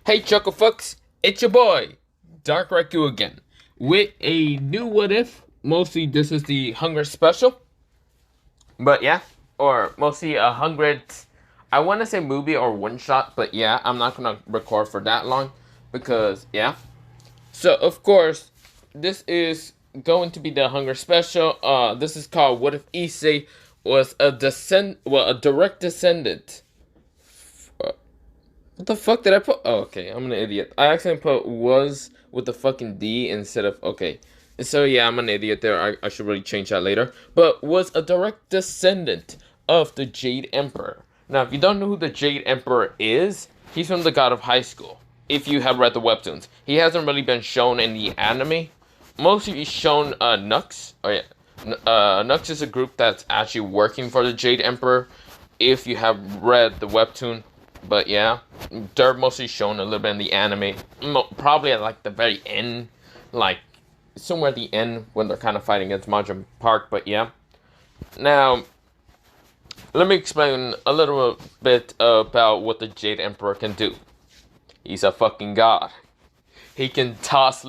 Hey Chucklefucks, it's your boy, Dark Raku again, with a new What If. Mostly this is the Hunger Special, but yeah, or mostly a 100, I want to say movie or one shot, but yeah, I'm not gonna record for that long, because yeah. So of course, this is going to be the Hunger Special. This is called What If Issei was a direct descendant. What the fuck did I put? Oh, okay, I'm an idiot. I accidentally put was with the fucking D instead of okay. So yeah, I'm an idiot there. I should really change that later. But was a direct descendant of the Jade Emperor. Now, if you don't know who the Jade Emperor is, he's from the God of High School. If you have read the webtoons, he hasn't really been shown in the anime. Mostly he's shown Nux. Oh yeah, Nux is a group that's actually working for the Jade Emperor. If you have read the webtoon, but yeah, they're mostly shown a little bit in the anime. Probably at like the very end, like somewhere at the end when they're kind of fighting against Majin Park. But yeah, now let me explain a little bit about what the Jade Emperor can do. He's a fucking god. He can toss.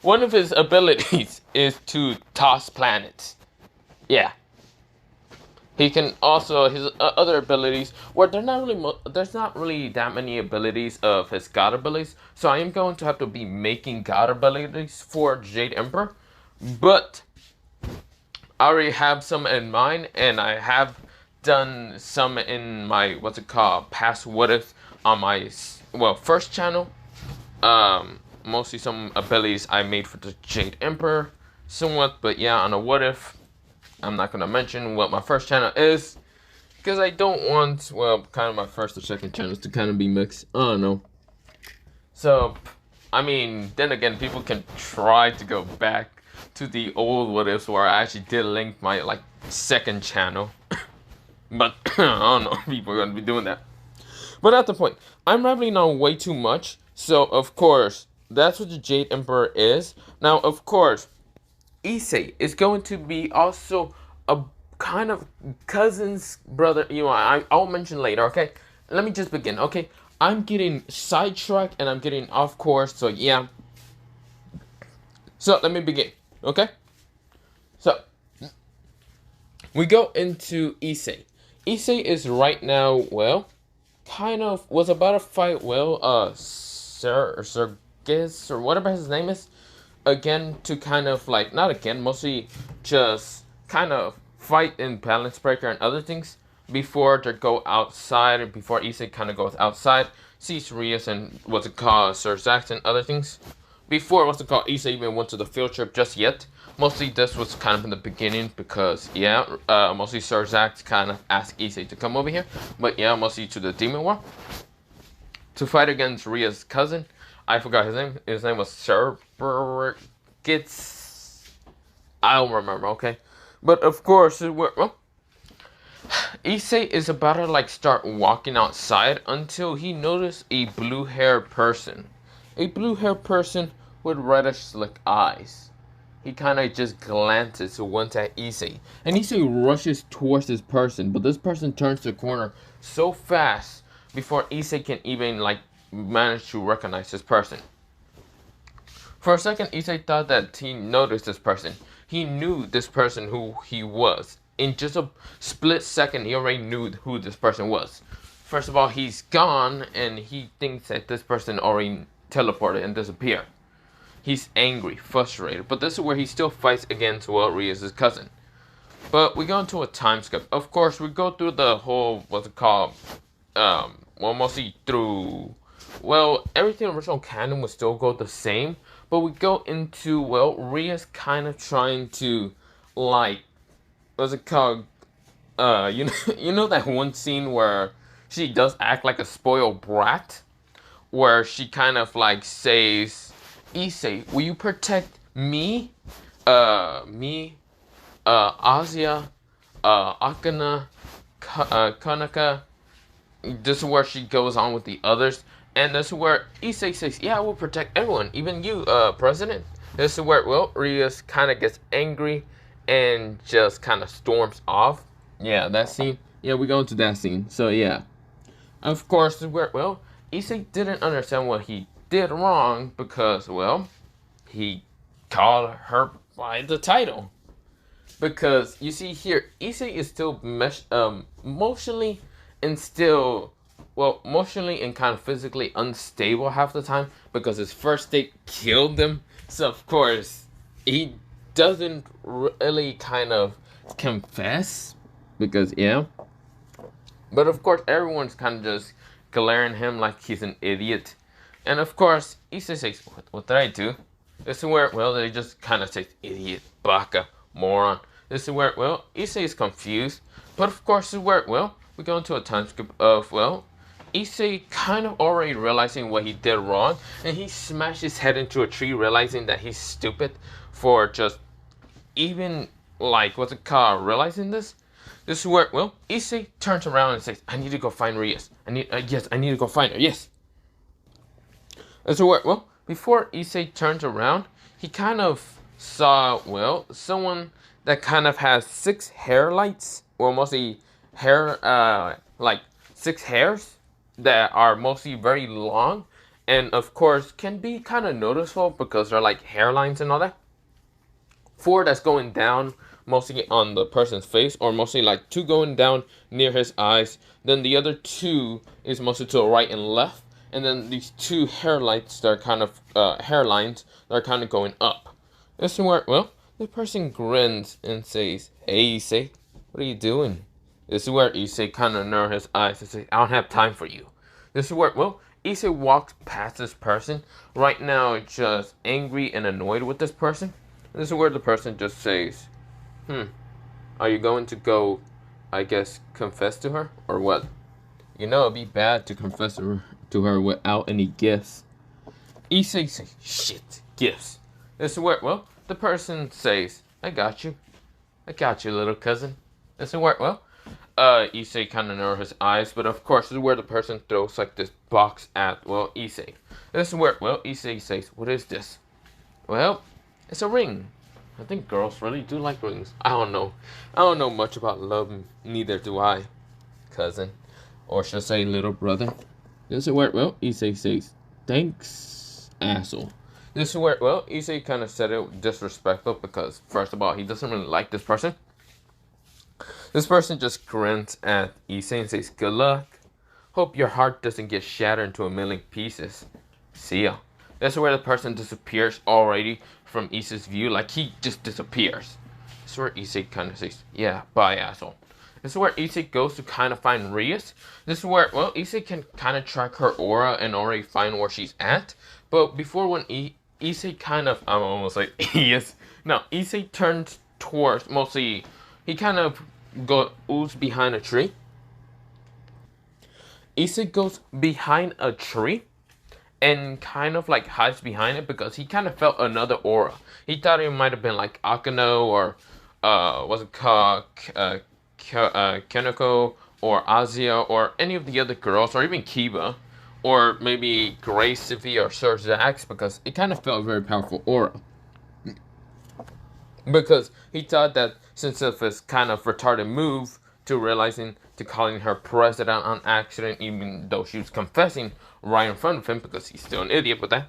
One of his abilities is to toss planets. Yeah, he can also his other abilities where they're not really there's not really that many abilities of his god abilities. So I am going to have to be making god abilities for Jade Emperor, but I already have some in mind, and I have done some in my what's it called past what if on my first channel. Mostly some abilities I made for the Jade Emperor, somewhat, but yeah, on a what if. I'm not gonna mention what my first channel is because I don't want, kind of my first or second channels to kind of be mixed. I don't know. So, I mean, then again, people can try to go back to the old what ifs where I actually did link my like second channel, but I don't know if people are gonna be doing that. But at the point, I'm rambling on way too much. So of course, that's what the Jade Emperor is. Now, of course, Issei is going to be also a kind of cousin's brother. I'll mention later, okay? Let me just begin, okay? I'm getting sidetracked and I'm getting off course, so yeah. So, let me begin, okay? So, we go into Issei. Issei is right now, kind of, was about to fight, Sergis, or whatever his name is, again to kind of like not again mostly just kind of fight in balance breaker and other things before they go outside, or before Issei kind of goes outside, sees Rias and what's it called Sir Zax and other things before what's it called Issei even went to the field trip just yet. Mostly this was kind of in the beginning because yeah, mostly Sir Zax kind of asked Issei to come over here, but yeah, mostly to the Demon War to fight against Ria's cousin. I forgot his name. His name was Gets. I don't remember. Okay, but of course, Issei is about to like start walking outside until he noticed a blue-haired person, with reddish slick eyes. He kind of just glances once at Issei, and Issei rushes towards this person, but this person turns the corner so fast before Issei can even like manage to recognize this person. For a second, Issei thought that he noticed this person. He knew this person who he was. In just a split second, he already knew who this person was. First of all, he's gone, and he thinks that this person already teleported and disappeared. He's angry, frustrated, but this is where he still fights against Rias' cousin. But we go into a time skip. Of course, we go through the whole, what's it called, mostly through, everything original canon would still go the same, but we go into, Ria's kind of trying to, like, what's it called, you know that one scene where she does act like a spoiled brat? Where she kind of, like, says, Issei, will you protect me, Azia, Akana, Kanaka? This is where she goes on with the others. And this is where Issei says, yeah, I will protect everyone, even you, President. This is where, Rias kind of gets angry and just kind of storms off. Yeah, that scene. Yeah, we go into that scene. So, yeah. Of course, this is where, Issei didn't understand what he did wrong because, well, he called her by the title. Because you see here, Issei is still emotionally and still, well, emotionally and kind of physically unstable half the time because his first date killed him. So of course he doesn't really kind of confess because yeah. But of course everyone's kind of just glaring at him like he's an idiot. And of course Issei says, "What did I do?" This is where, well, they just kind of say, "Idiot, baka, moron." This is where, well, Issei is confused. But of course, this is where, well, we go into a time skip of, well, Issei kind of already realizing what he did wrong. And he smashed his head into a tree, realizing that he's stupid for just even, like, what's it called, realizing this. This is where, well, Issei turns around and says, "I need to go find Rias. Yes, I need to go find her, yes." This is where, well, before Issei turns around, he kind of saw, well, someone that kind of has 6 hair lights, or mostly hair, like 6 hairs that are mostly very long, and of course can be kind of noticeable because they're like hairlines and all that. 4 that's going down, mostly on the person's face, or mostly like 2 going down near his eyes. Then the other 2 is mostly to the right and left. And then these 2 hairlights that are kind of hairlines that are kind of going up. This is where, well, the person grins and says, "Hey, Issei, what are you doing?" This is where Issei kind of narrows his eyes and says, "I don't have time for you." This is where, well, Issei walks past this person right now, just angry and annoyed with this person. This is where the person just says, "Are you going to go, I guess, confess to her or what?" You know, it'd be bad to confess to her without any gifts. Issei says, "Shit, gifts." This is where, well, the person says, I got you, little cousin." This is where, well, Issei kind of narrows his eyes, but of course, this is where the person throws like this box at, well, Issei. This is where, well, Issei says, "What is this?" "Well, it's a ring." I think girls really do like rings. I don't know much about love, neither do I, cousin. Or should I say little brother. This is where, well, Issei says, "Thanks, asshole." This is where, well, Issei kind of said it disrespectful because, first of all, he doesn't really like this person. This person just grins at Issei and says, "Good luck. Hope your heart doesn't get shattered into a million pieces. See ya." That's where the person disappears already from Issei's view, like he just disappears. This is where Issei kind of says, "Yeah, bye, asshole." This is where Issei goes to kind of find Rias. This is where, well, Issei can kind of track her aura and already find where she's at. But before when Issei kind of, I'm almost like, yes. No, Issei turns towards, mostly, he kind of goes behind a tree. Issei goes behind a tree and kind of like hides behind it because he kind of felt another aura. He thought it might have been like Akano or, what's it called, Kenoko or Azia or any of the other girls or even Kiba or maybe Grace, Sylvie or Sir Zax because it kind of felt a very powerful aura. Because he thought that since of his kind of retarded move to realizing to calling her president on accident even though she was confessing right in front of him because he's still an idiot with that.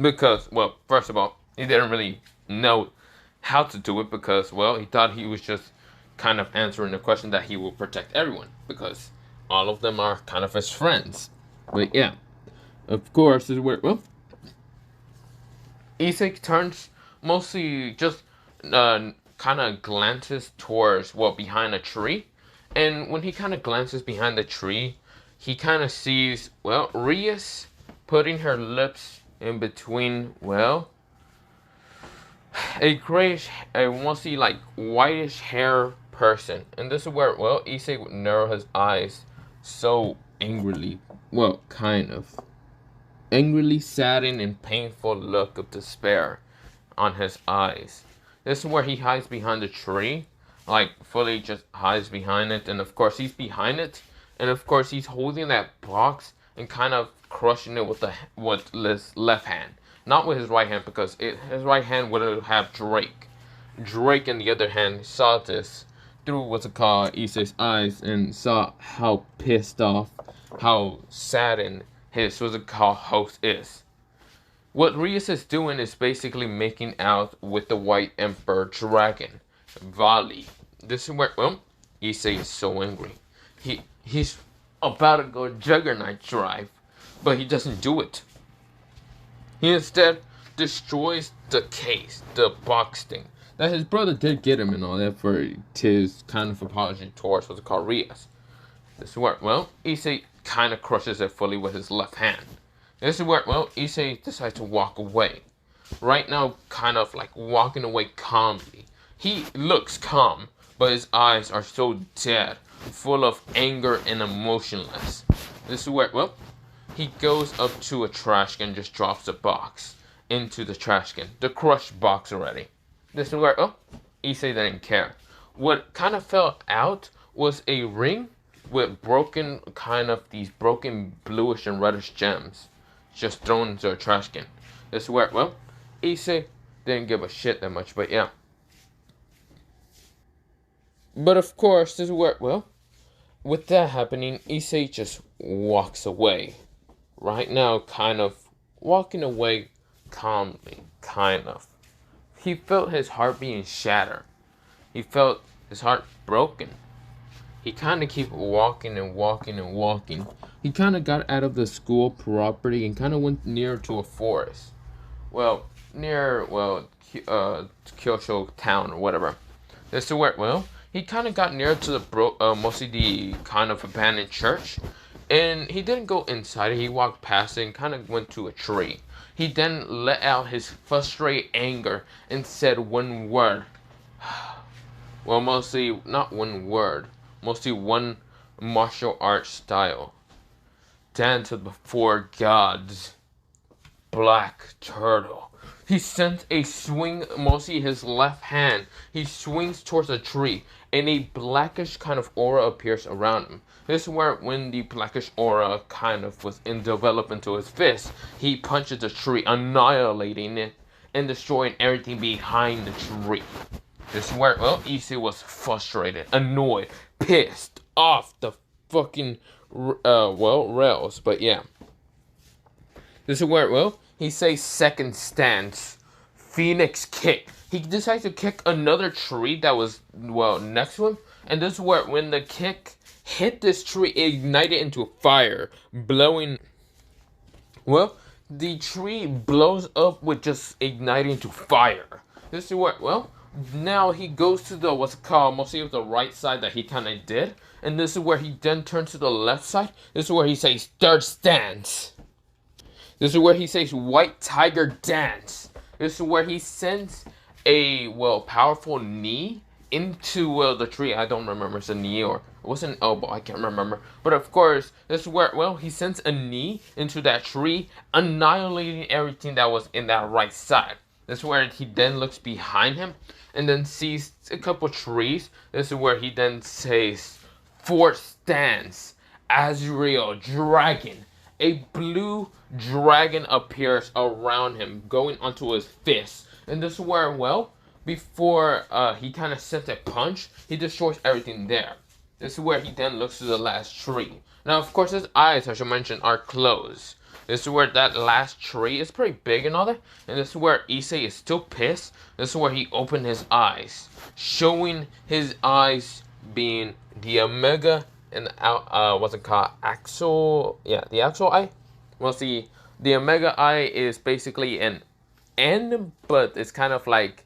Because, well, first of all, he didn't really know how to do it because, well, he thought he was just kind of answering the question that he will protect everyone because all of them are kind of his friends. But yeah, of course, this is where, well, Issei turns mostly just kind of glances towards, well, behind a tree. And when he kind of glances behind the tree, he kind of sees, well, Rias putting her lips in between, well, a grayish, a mostly like whitish hair person. And this is where, well, Issei would narrow his eyes so angrily, well, kind of angrily saddened and painful look of despair on his eyes. This is where he hides behind the tree, like fully just hides behind it, and of course he's behind it, and of course he's holding that box and kind of crushing it with his left hand, not with his right hand because his right hand would have Drake. Drake, on the other hand, saw this through what's it called Issei's eyes and saw how pissed off how saddened his what's it called host is. What Rias is doing is basically making out with the White Emperor Dragon, Vali. This is where Issei is so angry. He's about to go Juggernaut drive, but he doesn't do it. He instead destroys the case, the box thing. That his brother did get him and all that for his kind of apology towards what's called Rias. This is where, Issei kind of crushes it fully with his left hand. This is where, Issei decides to walk away. Right now, kind of like walking away calmly. He looks calm, but his eyes are so dead, full of anger and emotionless. This is where, he goes up to a trash can and just drops the box into the trash can. The crushed box already. This is where, Issei didn't care. What kind of fell out was a ring with these broken bluish and reddish gems just thrown into a trash can. This is where, Issei didn't give a shit that much, but yeah. But of course, this is where, with that happening, Issei just walks away. Right now, kind of walking away calmly, kind of. He felt his heart being shattered. He felt his heart broken. He kind of kept walking and walking and walking. He kind of got out of the school property and kind of went near to a forest. Near Kyosho town or whatever. This is where, he kind of got near to mostly the kind of abandoned church. And he didn't go inside it. He walked past it and kind of went to a tree. He then let out his frustrated anger and said one word. Mostly not one word. Mostly one martial arts style. Dance of the four gods. Black turtle. He sends a swing, mostly his left hand. He swings towards a tree, and a blackish kind of aura appears around him. This is where, when the blackish aura kind of was developed into his fist, he punches the tree, annihilating it and destroying everything behind the tree. This is where, Issei was frustrated, annoyed, pissed off the fucking, rails. But yeah. This is where, he says second stance, Phoenix kick. He decides to kick another tree that was, next to him. And this is where, when the kick hit this tree, it ignited into fire, blowing. The tree blows up with just igniting to fire. This is where, now he goes to the, mostly the right side that he kind of did. And this is where he then turns to the left side. This is where he says third stance. This is where he says white tiger dance. This is where he sends a, powerful knee into, the tree. I don't remember if it's a knee or it was an elbow. I can't remember. But of course, this is where, he sends a knee into that tree, annihilating everything that was in that right side. This is where he then looks behind him and then sees a couple trees. This is where he then says, fourth stance, Azrael dragon. A blue dragon appears around him, going onto his fist. And this is where, before he kind of sends a punch, he destroys everything there. This is where he then looks to the last tree. Now, of course, his eyes, I should mention, are closed. This is where that last tree is pretty big and all that. And this is where Issei is still pissed. This is where he opened his eyes, showing his eyes being the Omega and what's it called? Axle. Yeah, the actual eye. See, the Omega eye is basically an N, but it's kind of like,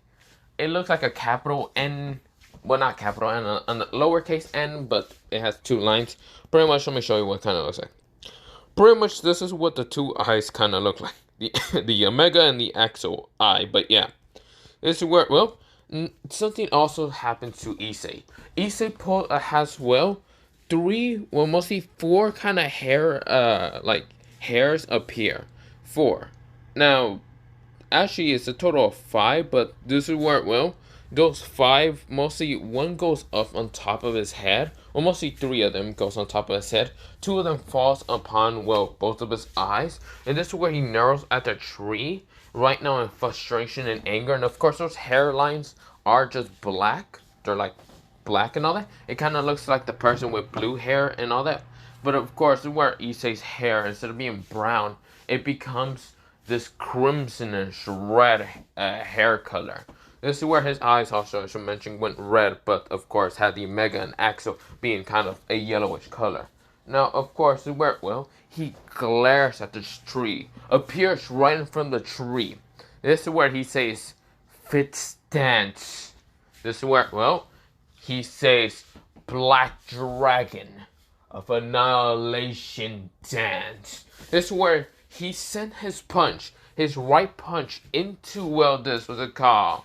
it looks like a capital N. Well, not capital N, a lowercase n, but it has two lines. Pretty much, let me show you what it kind of looks like. Pretty much, this is what the two eyes kind of look like. The Omega and the Axle eye. But yeah, this is where, something also happens to Issei. Issei has, mostly four kind of hairs appear. 4. Now, actually, it's a total of 5, but this is where, those 5, mostly one goes up on top of his head, or mostly 3 of them goes on top of his head. 2 of them falls upon, both of his eyes, and this is where he narrows at the tree, right now in frustration and anger, and of course those hairlines are just black. They're like black and all that. It kind of looks like the person with blue hair and all that. But of course, where Issei's hair, instead of being brown, it becomes this crimsonish red hair color. This is where his eyes also, as I mentioned, went red, but of course had the Mega and Axel being kind of a yellowish color. Now, of course, where, well, he glares at this tree, appears right in front of the tree. This is where he says, "Fit stance." This is where, well, he says, "Black Dragon of Annihilation Dance." This is where he sent his punch, his right punch, into, well, this was a called,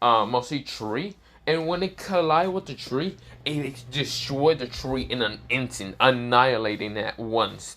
mostly tree. And when it collided with the tree, it destroyed the tree in an instant, annihilating it at once.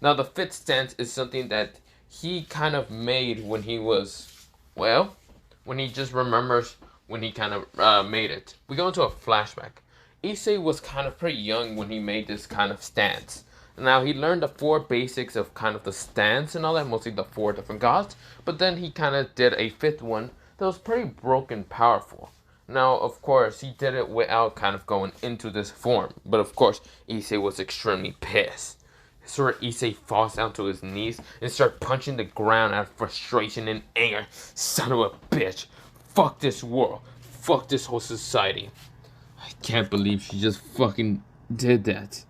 Now, the fit stance is something that he kind of made when he was, well, when he just remembers when he kind of made it. We go into a flashback. Issei was kind of pretty young when he made this kind of stance. Now, he learned the 4 basics of kind of the stance and all that, mostly the 4 different gods, but then he kind of did a 5th one that was pretty broken powerful. Now, of course, he did it without kind of going into this form, but of course, Issei was extremely pissed. So Issei falls down to his knees and starts punching the ground out of frustration and anger. "Son of a bitch! Fuck this world! Fuck this whole society!" I can't believe she just fucking did that.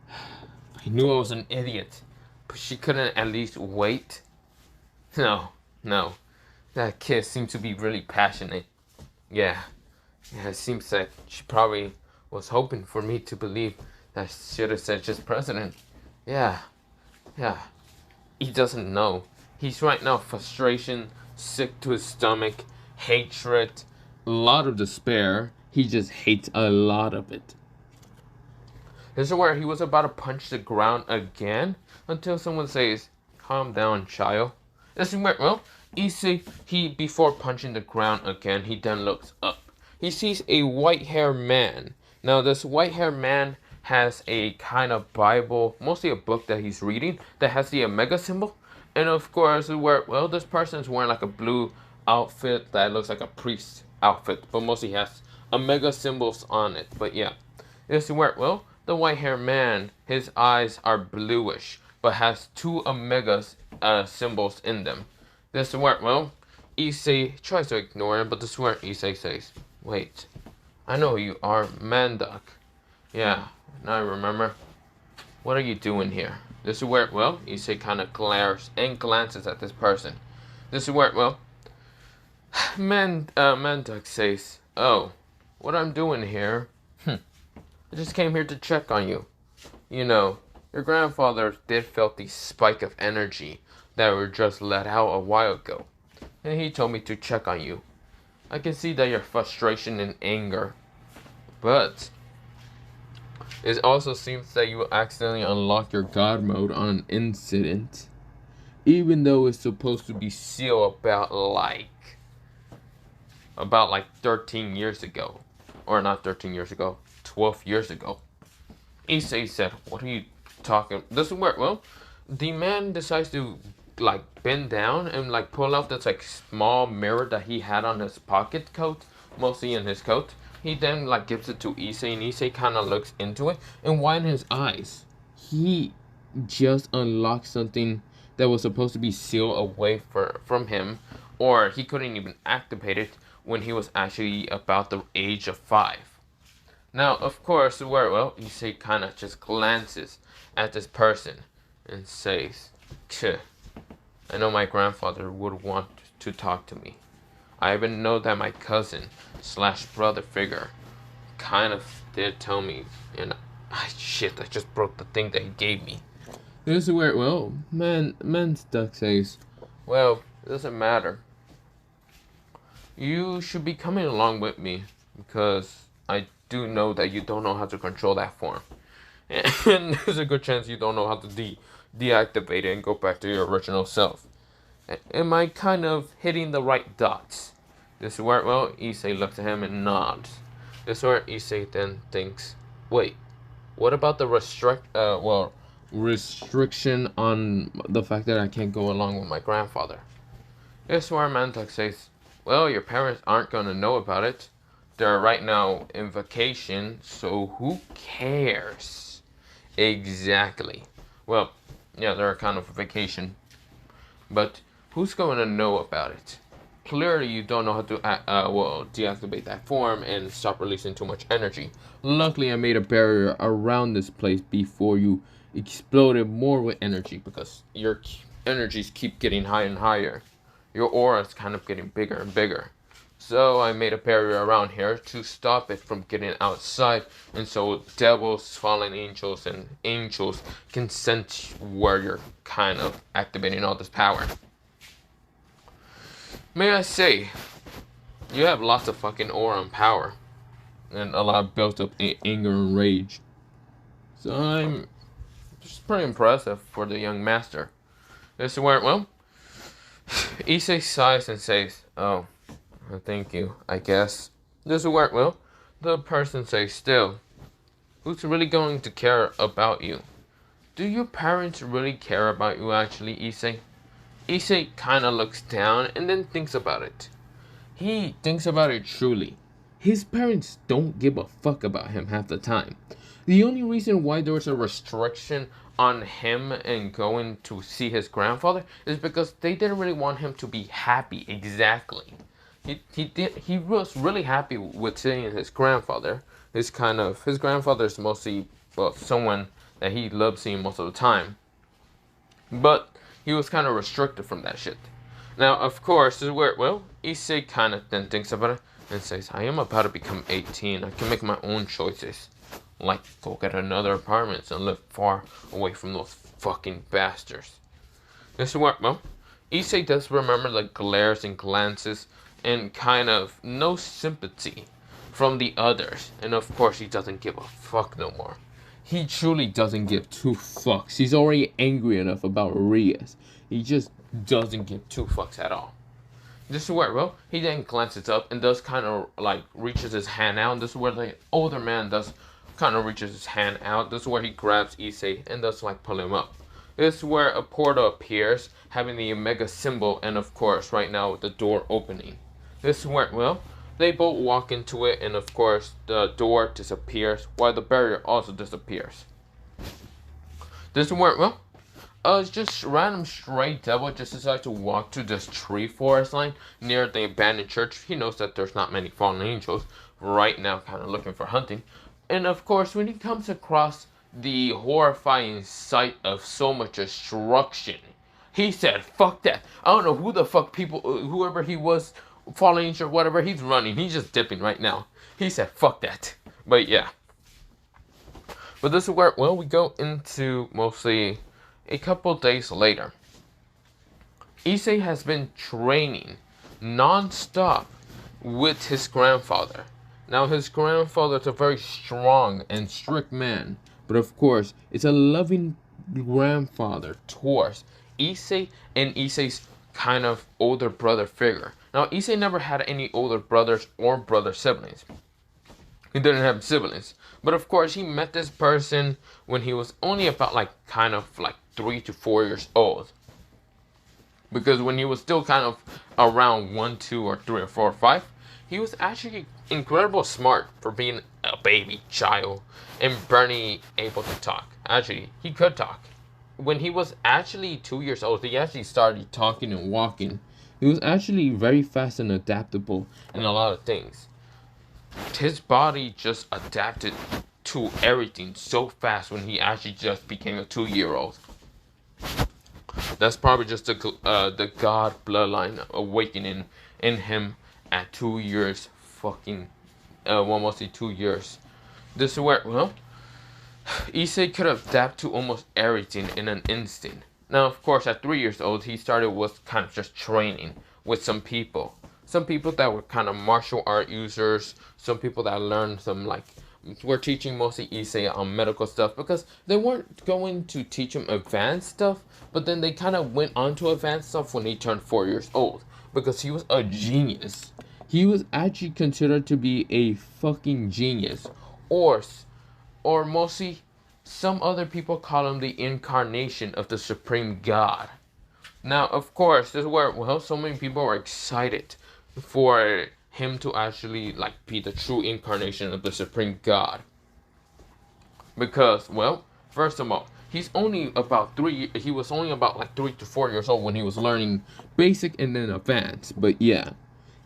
I knew I was an idiot, but she couldn't at least wait. No. That kid seemed to be really passionate. Yeah, it seems like she probably was hoping for me to believe that she should have said just president. Yeah. He doesn't know. He's right now frustration, sick to his stomach, hatred, a lot of despair. He just hates a lot of it. This is where he was about to punch the ground again until someone says, "Calm down, child." This is where, well, Issei, before punching the ground again, he then looks up. He sees a white-haired man. Now, this white-haired man has a kind of Bible, mostly a book that he's reading, that has the Omega symbol. And of course, where, well, this person is wearing like a blue outfit that looks like a priest outfit, but mostly has Omega symbols on it. But yeah, this is where, well, the white-haired man, his eyes are bluish, but has 2 Omega symbols in them. This is where, well, Issei tries to ignore him, but this is where Issei says, "Wait, I know who you are, Manduck." "Yeah, now I remember. What are you doing here?" This is where, well, Issei kind of glares and glances at this person. This is where, well, Manduck says, "Oh, what I'm doing here? I just came here to check on you. You know, your grandfather did felt the spike of energy that were just let out a while ago, and he told me to check on you. I can see that your frustration and anger, but it also seems that you accidentally unlocked your god mode on an incident, even though it's supposed to be sealed about like 13 years ago, or not 13 years ago, 12 years ago." Issei said, "What are you talking?" This is where, well, the man decides to like bend down and like pull out this like small mirror that he had on his pocket coat, mostly in his coat. He then like gives it to Issei, and Issei kind of looks into it and widens his eyes. He just unlocked something that was supposed to be sealed away from him, or he couldn't even activate it when he was actually about the age of 5. Now, of course, where, well, Issei kind of just glances at this person and says, "Tch, I know my grandfather would want to talk to me. I even know that my cousin / brother figure kind of did tell me, and shit, I just broke the thing that he gave me." This is where, well, Manduck says, "Well, it doesn't matter. You should be coming along with me, because I do know that you don't know how to control that form. And there's a good chance you don't know how to deactivate it and go back to your original self. Am I kind of hitting the right dots?" This is where, well, Issei looks at him and nods. This is where Issei then thinks, "Wait, what about the restriction on the fact that I can't go along with my grandfather?" This is where Manduck says, "Well, your parents aren't going to know about it. They're right now in vacation, so who cares? Exactly. Well, yeah, they're kind of a vacation, but who's going to know about it? Clearly, you don't know how to deactivate that form and stop releasing too much energy. Luckily, I made a barrier around this place before you exploded more with energy because your energies keep getting higher and higher. Your aura is kind of getting bigger and bigger. So I made a barrier around here to stop it from getting outside, and so devils, fallen angels, and angels can sense where you're kind of activating all this power. May I say, you have lots of fucking aura and power, and a lot of built up anger and rage. So I'm just pretty impressive for the young master. This is where, well, Issei sighs and says, "Oh, thank you, I guess." This is where, well, the person says, "Still, who's really going to care about you? Do your parents really care about you actually, Issei?" Issei kinda looks down and then thinks about it. He thinks about it truly. His parents don't give a fuck about him half the time. The only reason why there was a restriction on him and going to see his grandfather is because they didn't really want him to be happy exactly. He was really happy with seeing his grandfather. His grandfather is mostly, well, someone that he loves seeing most of the time. But he was kind of restricted from that shit. Now, of course, this is where, well, Issei kind of then thinks about it and says, I am about to become 18. I can make my own choices. Like, go get another apartment and live far away from those fucking bastards. This is where, well, Issei does remember the glares and glances and kind of no sympathy from the others. And of course, he doesn't give a fuck no more. He truly doesn't give two fucks. He's already angry enough about Rias. He just doesn't give two fucks at all. This is where, well, he then glances up and does kind of like reaches his hand out. And this is where the older man does kind of reaches his hand out. This is where he grabs Issei and does like pull him up. This is where a portal appears, having the Omega symbol, and of course, right now with the door opening. This is where, well, they both walk into it, and of course, the door disappears, while the barrier also disappears. This is where, well, it's just random stray devil just decides to walk to this tree forest line near the abandoned church. He knows that there's not many fallen angels right now, kind of looking for hunting. And of course, when he comes across the horrifying sight of so much destruction, he said, fuck that. I don't know who the fuck whoever he was, fallen angel or whatever, he's running. He's just dipping right now. He said, fuck that. But yeah. But this is where, well, we go into mostly a couple days later. Issei has been training non-stop with his grandfather. Now, his grandfather is a very strong and strict man, but of course, it's a loving grandfather towards Issei and Issei's kind of older brother figure. Now, Issei never had any older brothers or brother siblings. He didn't have siblings. But of course, he met this person when he was only about like kind of like 3 to 4 years old. Because when he was still kind of around 1, 2, or 3, or 4, or 5, he was actually incredibly smart for being a baby child and barely able to talk. Actually, he could talk. When he was actually 2 years old, he actually started talking and walking. He was actually very fast and adaptable in a lot of things. His body just adapted to everything so fast when he actually just became a 2-year-old. That's probably just the god bloodline awakening in him at 2 years fucking, almost 2 years. This is where, well, Issei could adapt to almost everything in an instant. Now, of course, at 3 years old, he started with kind of just training with some people. Some people that were kind of martial art users. Some people that learned some, like, were teaching mostly Issei on medical stuff. Because they weren't going to teach him advanced stuff. But then they kind of went on to advanced stuff when he turned 4 years old. Because he was a genius. He was actually considered to be a fucking genius. Or mostly, some other people call him the incarnation of the Supreme God. Now, of course, this is where, well, so many people are excited for him to actually, like, be the true incarnation of the Supreme God. Because, well, First of all, he's only about he was only about like 3 to 4 years old when he was learning basic and then advanced. But yeah,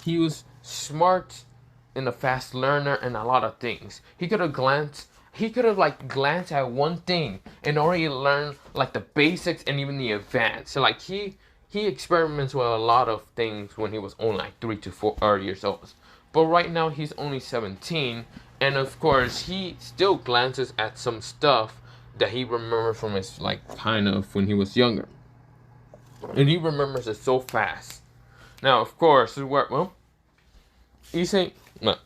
he was smart and a fast learner and a lot of things. He could have like glanced at one thing and already learned like the basics and even the advanced. So like he experiments with a lot of things when he was only like 3 to 4 years old. But right now he's only 17, and of course he still glances at some stuff that he remembers from his like kind of when he was younger, and he remembers it so fast. Now of course well, Issei, no,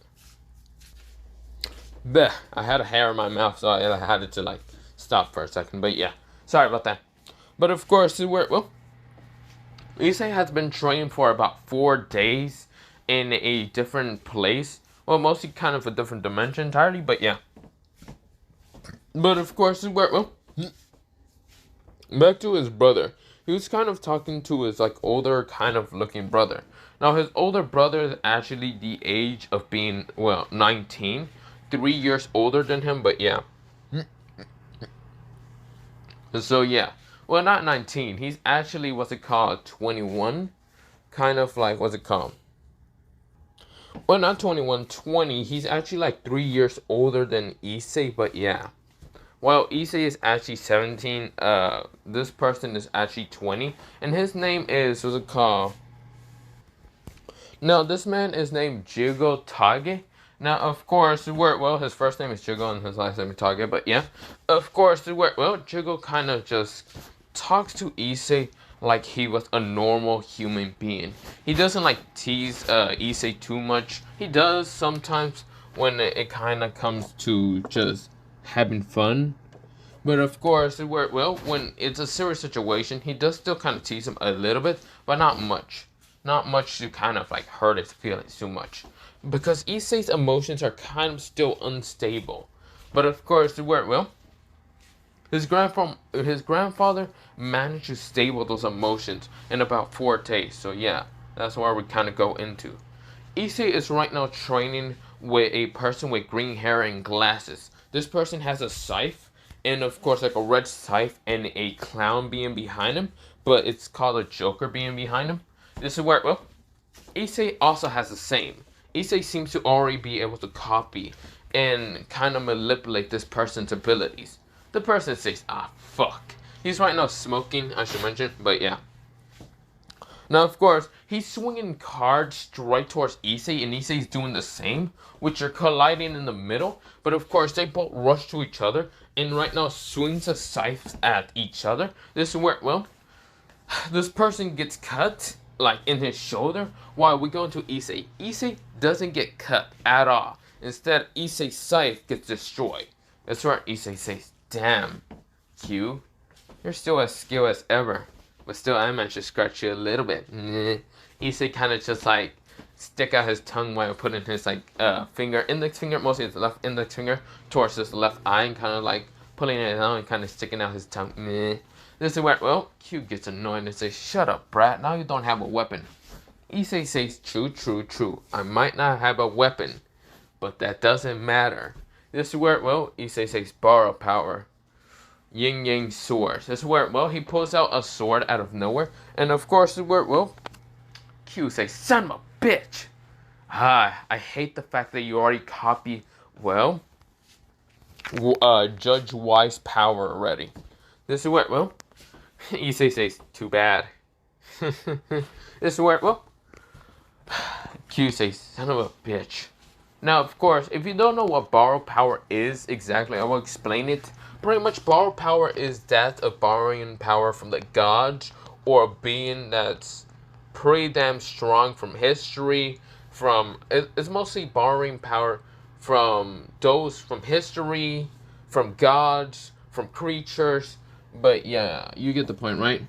bleh, I had a hair in my mouth, so I had to like stop for a second. But yeah, sorry about that. But of course well, Issei has been training for about 4 days in a different place. Well, mostly kind of a different dimension entirely, but yeah. But of course, well, back to his brother. He was kind of talking to his like older kind of looking brother. Now his older brother is actually the age of being, well, 19, 3 years older than him, but yeah. So yeah, well, not 19. He's actually, what's it called, 21, kind of like, what's it called? Well, not 21, 20. He's actually like 3 years older than Issei, but yeah. Well, Issei is actually 17. This person is actually 20, and his name is, what's it called? No, this man is named Jigo Tage. Now, of course, well, his first name is Jigo and his last name is Tage, but yeah. Of course, well, Jigo kind of just talks to Issei like he was a normal human being. He doesn't like tease Issei too much. He does sometimes when it kind of comes to just having fun. But of course, well, when it's a serious situation, he does still kind of tease him a little bit, but not much. Not much to kind of like hurt his feelings too much. Because Issei's emotions are kind of still unstable. But of course, well, his grandfather managed to stable those emotions in about 4 days. So yeah, that's where we kind of go into. Issei is right now training with a person with green hair and glasses. This person has a scythe, and of course like a red scythe and a clown being behind him, but it's called a Joker being behind him. This is where, well, Issei also has the same. Issei seems to already be able to copy and kind of manipulate this person's abilities. The person says, ah, fuck. He's right now smoking, I should mention, but yeah. Now, of course, he's swinging cards straight towards Issei, and Issei's doing the same, which are colliding in the middle. But of course, they both rush to each other, and right now swings a scythe at each other. This is where, well, this person gets cut, like in his shoulder, while we go into Issei. Issei doesn't get cut at all. Instead, Issei's scythe gets destroyed. That's where Issei says, damn, Q, you're still as skilled as ever. But still, I managed to scratch you a little bit. Issei kind of just like stick out his tongue while putting his like index finger, mostly his left index finger, towards his left eye, and kind of like pulling it out and kind of sticking out his tongue. This is where, well, Q gets annoyed and says, shut up, brat, now you don't have a weapon. Issei says, true, true, true. I might not have a weapon, but that doesn't matter. This is where, well, Issei says, borrow power. Yin Yang sword. This is where, well, he pulls out a sword out of nowhere. And of course, this is where, well, Q says, son of a bitch. Ah, I hate the fact that you already copied, well, Judge Wise power already. This is where, well, Issei says, too bad. This is where, well, Q says, son of a bitch. Now, of course, if you don't know what borrow power is exactly, I will explain it. Pretty much, borrow power is that of borrowing power from the gods or a being that's pretty damn strong from history. It's mostly borrowing power from those from history, from gods, from creatures. But yeah, you get the point, right?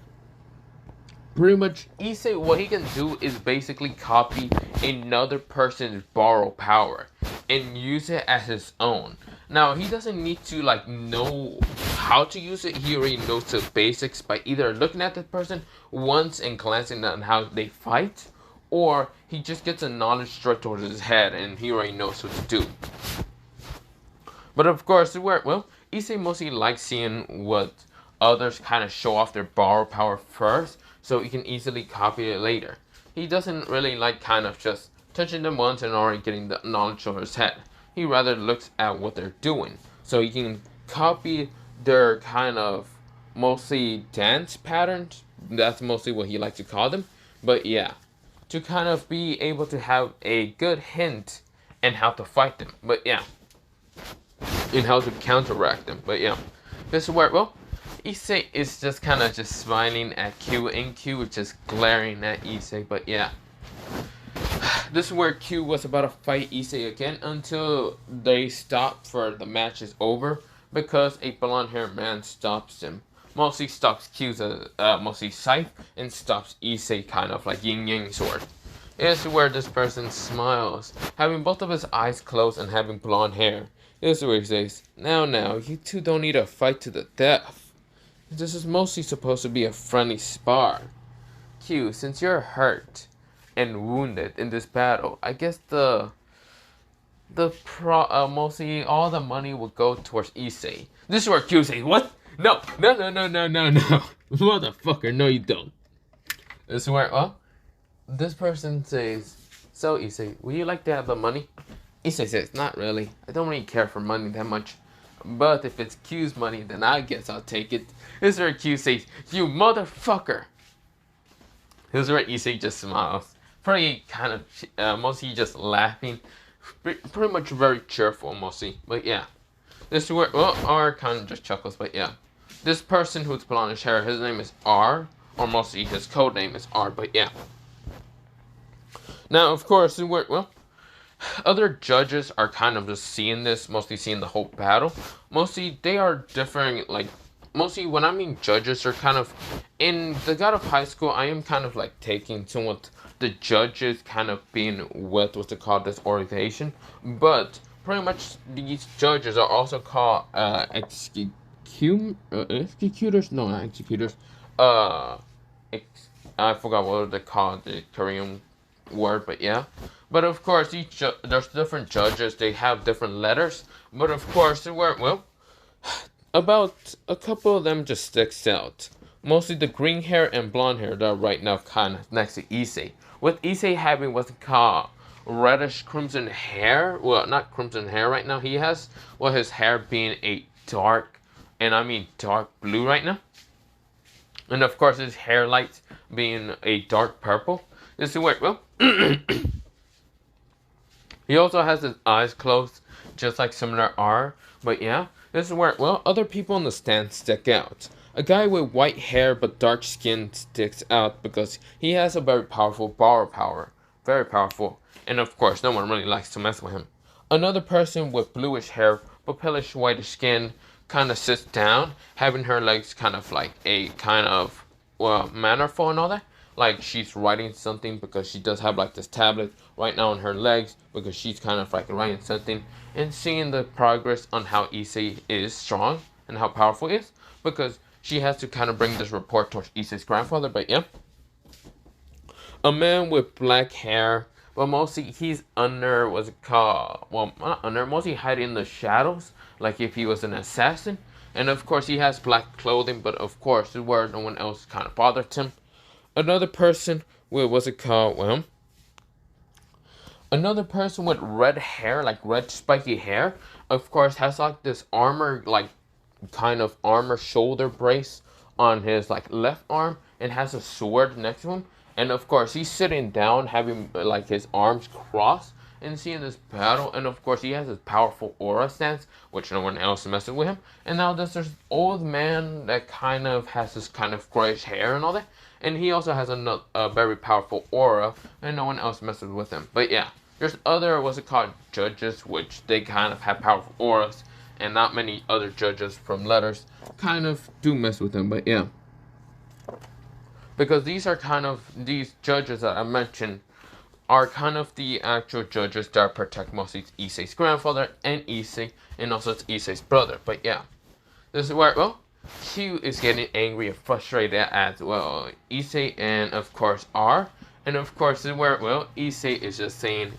Pretty much, Issei, what he can do is basically copy another person's borrow power and use it as his own. Now, he doesn't need to like know how to use it. He already knows the basics by either looking at the person once and glancing at how they fight, or he just gets a knowledge straight towards his head and he already knows what to do. But of course, well, Issei mostly likes seeing what others kind of show off their borrow power first, so he can easily copy it later. He doesn't really like kind of just touching them once and already getting the knowledge over his head. He rather looks at what they're doing, so he can copy their kind of mostly dance patterns. That's mostly what he likes to call them. But yeah, to kind of be able to have a good hint and how to fight them. But yeah, and how to counteract them. But yeah, this is where, well, Issei is just kind of just smiling at Q, and Q is just glaring at Issei. But yeah, this is where Q was about to fight Issei again until they stop for the match is over because a blonde-haired man stops him. Mostly stops Q's mostly Scythe and stops Issei kind of like yin yang sword. This is where this person smiles, having both of his eyes closed and having blonde hair. This is where he says, now, you two don't need a fight to the death. This is mostly supposed to be a friendly spar. Q, since you're hurt and wounded in this battle, I guess mostly all the money will go towards Issei. This is where Q says, what? No. Motherfucker, no you don't. This is where, well, this person says, so Issei, would you like to have the money? Issei says, not really. I don't really care for money that much. But if it's Q's money, then I guess I'll take it. This is where Q says, you motherfucker. This is where Issei just smiles. Pretty kind of, mostly just laughing. Pretty much very cheerful, mostly. But yeah. This is where, well, R kind of just chuckles, but yeah. This person who's blondish hair, his name is R. Or mostly his code name is R, but yeah. Now, of course, well, other judges are kind of just seeing this, mostly seeing the whole battle. Mostly, they are different, like, mostly when I mean judges are kind of, in the God of High School, I am kind of like taking somewhat the judges kind of being with what's it called, this organization. But pretty much these judges are also called executors? No, not executors. I forgot what they call the Korean word, but yeah. But of course, there's different judges. They have different letters. But of course, well, about a couple of them just sticks out. Mostly the green hair and blonde hair that are right now kind of next to Issei. With Issei having what's called reddish crimson hair. Well, not crimson hair right now. He has, well, his hair being a dark, and I mean dark blue right now. And of course, his hair lights being a dark purple. This is where, well, he also has his eyes closed, just like similar R. But yeah, this is where, well, other people in the stand stick out. A guy with white hair but dark skin sticks out because he has a very powerful borrow power. Very powerful. And of course, no one really likes to mess with him. Another person with bluish hair but palish whitish skin kind of sits down, having her legs kind of like a kind of, well, mannerful and all that. Like she's writing something because she does have like this tablet right now on her legs because she's kind of like writing something and seeing the progress on how Issei is strong and how powerful he is, because she has to kind of bring this report towards Issei's grandfather. But yeah, a man with black hair, but mostly he's under, what's it called, well, not under, mostly hiding in the shadows like if he was an assassin. And of course he has black clothing, but of course where no one else kind of bothered him. Another person with, what's it called, well, another person with red hair, like red spiky hair, of course has like this armor, like kind of armor shoulder brace on his like left arm, and has a sword next to him. And of course he's sitting down, having like his arms crossed and seeing this battle. And of course he has his powerful aura stance, which no one else messes with him. And now there's this old man that kind of has this kind of grayish hair and all that. And he also has a very powerful aura, and no one else messes with him. But yeah, there's other, what's it called, judges, which they kind of have powerful auras, and not many other judges from letters kind of do mess with them. But yeah, because these are kind of, these judges that I mentioned are kind of the actual judges that protect mostly Issei's grandfather and Issei, and also it's Issei's brother. But yeah, this is where, well, Q is getting angry and frustrated at, well, Issei and of course R. And of course this is where, well, Issei is just saying,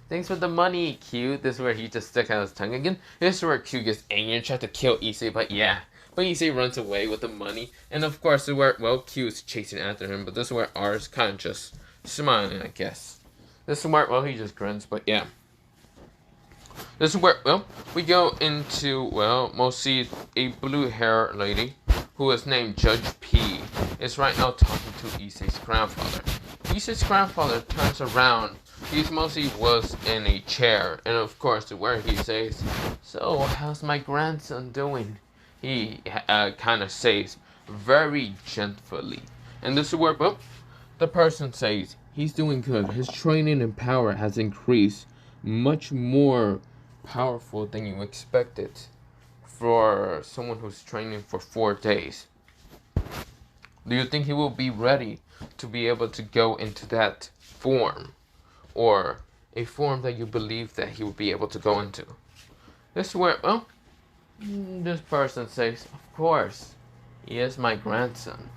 Thanks for the money, Q. This is where he just sticks out his tongue again. This is where Q gets angry and tries to kill Issei, but yeah. But Issei runs away with the money. And of course, this is where, well, Q is chasing after him, but this is where R is kind of just smiling, I guess. This is where, well, he just grins, but yeah. This is where, well, we go into, well, mostly a blue hair lady who is named Judge P is right now talking to Issei's grandfather. Issei's grandfather turns around. He mostly was in a chair, and of course, where he says, "So, how's my grandson doing?" He kind of says very gently, and this is where, well, the person says, "He's doing good. His training and power has increased, much more powerful than you expected for someone who's training for 4 days. Do you think he will be ready to be able to go into that form, or a form that you believe that he will be able to go into?" This is where, well, this person says, "Of course, he is my grandson,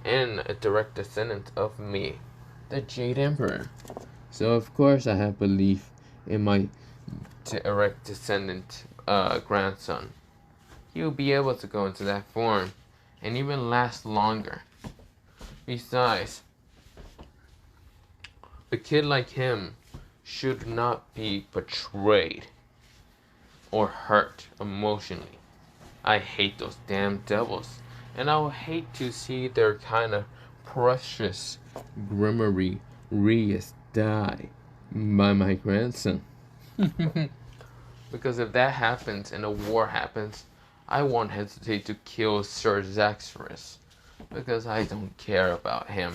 and a direct descendant of me, the Jade Emperor. So of course I have belief in my direct descendant grandson. He will be able to go into that form and even last longer. Besides, a kid like him should not be betrayed or hurt emotionally. I hate those damn devils, and I would hate to see their kind of precious Grimmery Reus die by my grandson." Because if that happens and a war happens, I won't hesitate to kill Sir Zaxxerus, because I don't care about him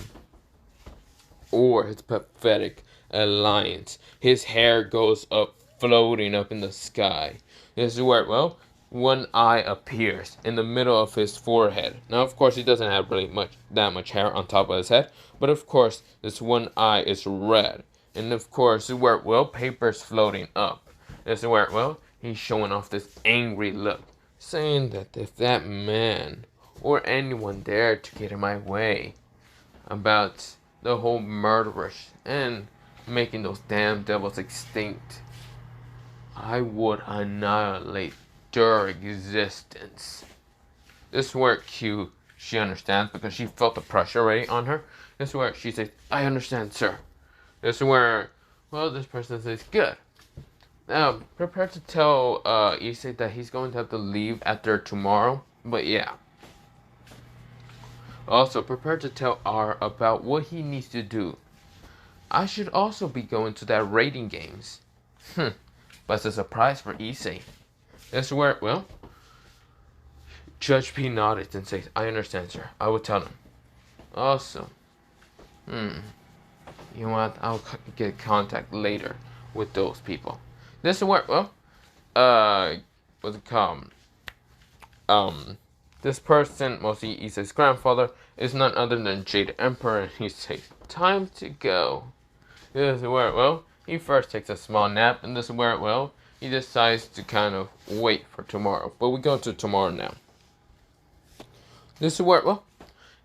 or his pathetic alliance. His hair goes up, floating up in the sky. This is where, well, one eye appears in the middle of his forehead. Now, of course, he doesn't have really that much hair on top of his head, but of course, this one eye is red. And of course, this is where, well, paper's floating up. This is where, well, he's showing off this angry look, saying that if that man or anyone dared to get in my way about the whole murderers and making those damn devils extinct, I would annihilate their existence. This is where Q, she understands because she felt the pressure already on her. This is where she says, "I understand, sir." This is where, well, this person says, "Good. Now, prepare to tell Issei that he's going to have to leave after tomorrow." But yeah. Also, prepare to tell R about what he needs to do. I should also be going to that raiding games. But it's a surprise for Issei. This is where, well, Judge P nodded and says, "I understand, sir. I will tell him." Also, you know what? I'll get contact later with those people. This is where, well, what's it called? This person, mostly Issei's grandfather, is none other than Jade Emperor, and he says, "Time to go." This is where, well, he first takes a small nap, and this is where, well, he decides to kind of wait for tomorrow. But we go to tomorrow now. This is where, well,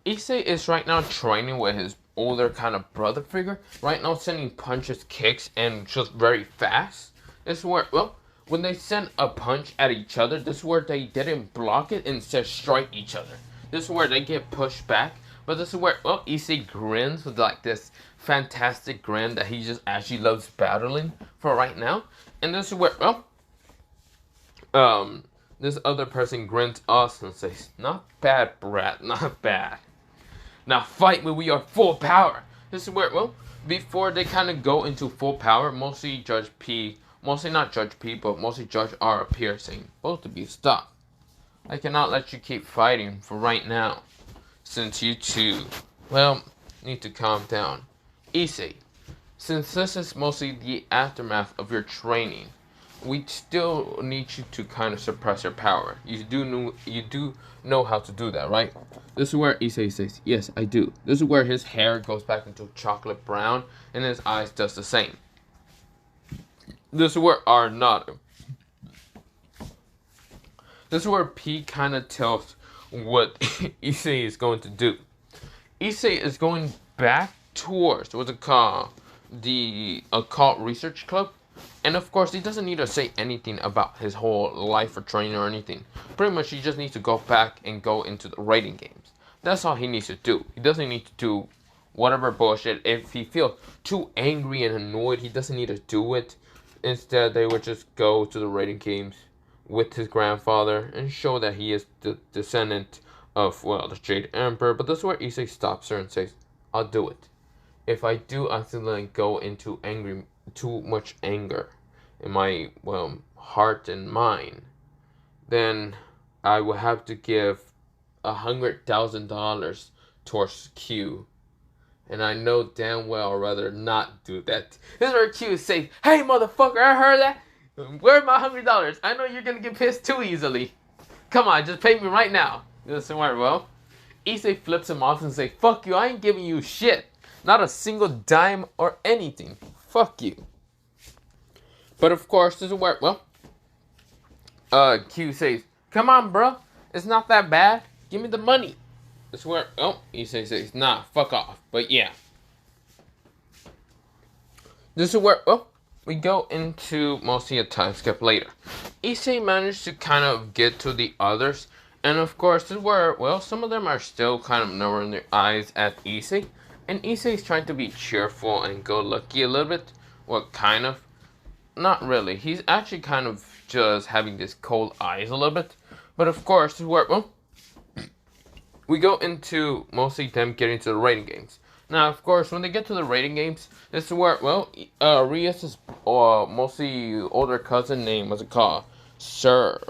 Issei is right now training with his older kind of brother figure. Right now sending punches, kicks, and just very fast. This is where, well, when they send a punch at each other, this is where they didn't block it, instead strike each other. This is where they get pushed back. But this is where, well, Issei grins with like this fantastic grin that he just actually loves battling for right now. And this is where, well, this other person grins also and says, "Not bad, brat, not bad. Now fight when we are full power." This is where, well, before they kind of go into full power, mostly Judge P, mostly not Judge P, but mostly Judge R appear saying, "Both of you stop. I cannot let you keep fighting for right now, since you two, well, need to calm down. Issei, since this is mostly the aftermath of your training, we still need you to kind of suppress your power. You do know how to do that, right?" This is where Issei says, "Yes, I do." This is where his hair goes back into chocolate brown, and his eyes does the same. This is where R nodded. This is where P kind of tells what Issei is going to do. Issei is going back towards, what's it called, the Occult Research Club, And of course, he doesn't need to say anything about his whole life or training or anything. Pretty much, he just needs to go back and go into the raiding games. That's all he needs to do. He doesn't need to do whatever bullshit. If he feels too angry and annoyed, he doesn't need to do it. Instead, they would just go to the raiding games with his grandfather and show that he is the descendant of, well, the Jade Emperor. But this is where Issei stops her and says, I'll do it. If I do accidentally go into too much anger in my, well, heart and mind, then I will have to give $100,000 towards Q. And I know damn well I'd rather not do that. This is where Q says, hey motherfucker, I heard that. Where's my $100? I know you're gonna get pissed too easily. Come on, just pay me right now. This is where, well, Issei flips him off and says, fuck you, I ain't giving you shit. Not a single dime or anything. Fuck you. But of course, this is where, well, Q says, come on, bro. It's not that bad. Give me the money. This is where, oh, Issei says, nah, fuck off. But yeah. This is where, well, we go into mostly a time skip later. Issei managed to kind of get to the others. And of course, this is where, well, some of them are still kind of lowering their eyes at Issei. And Issei is trying to be cheerful and go lucky a little bit. Well, kind of. Not really. He's actually kind of just having this cold eyes a little bit. But of course, this is where, well, we go into mostly them getting to the raiding games. Now, of course, when they get to the raiding games, this is where, well, Rias' mostly older cousin name, what's it called? Sir,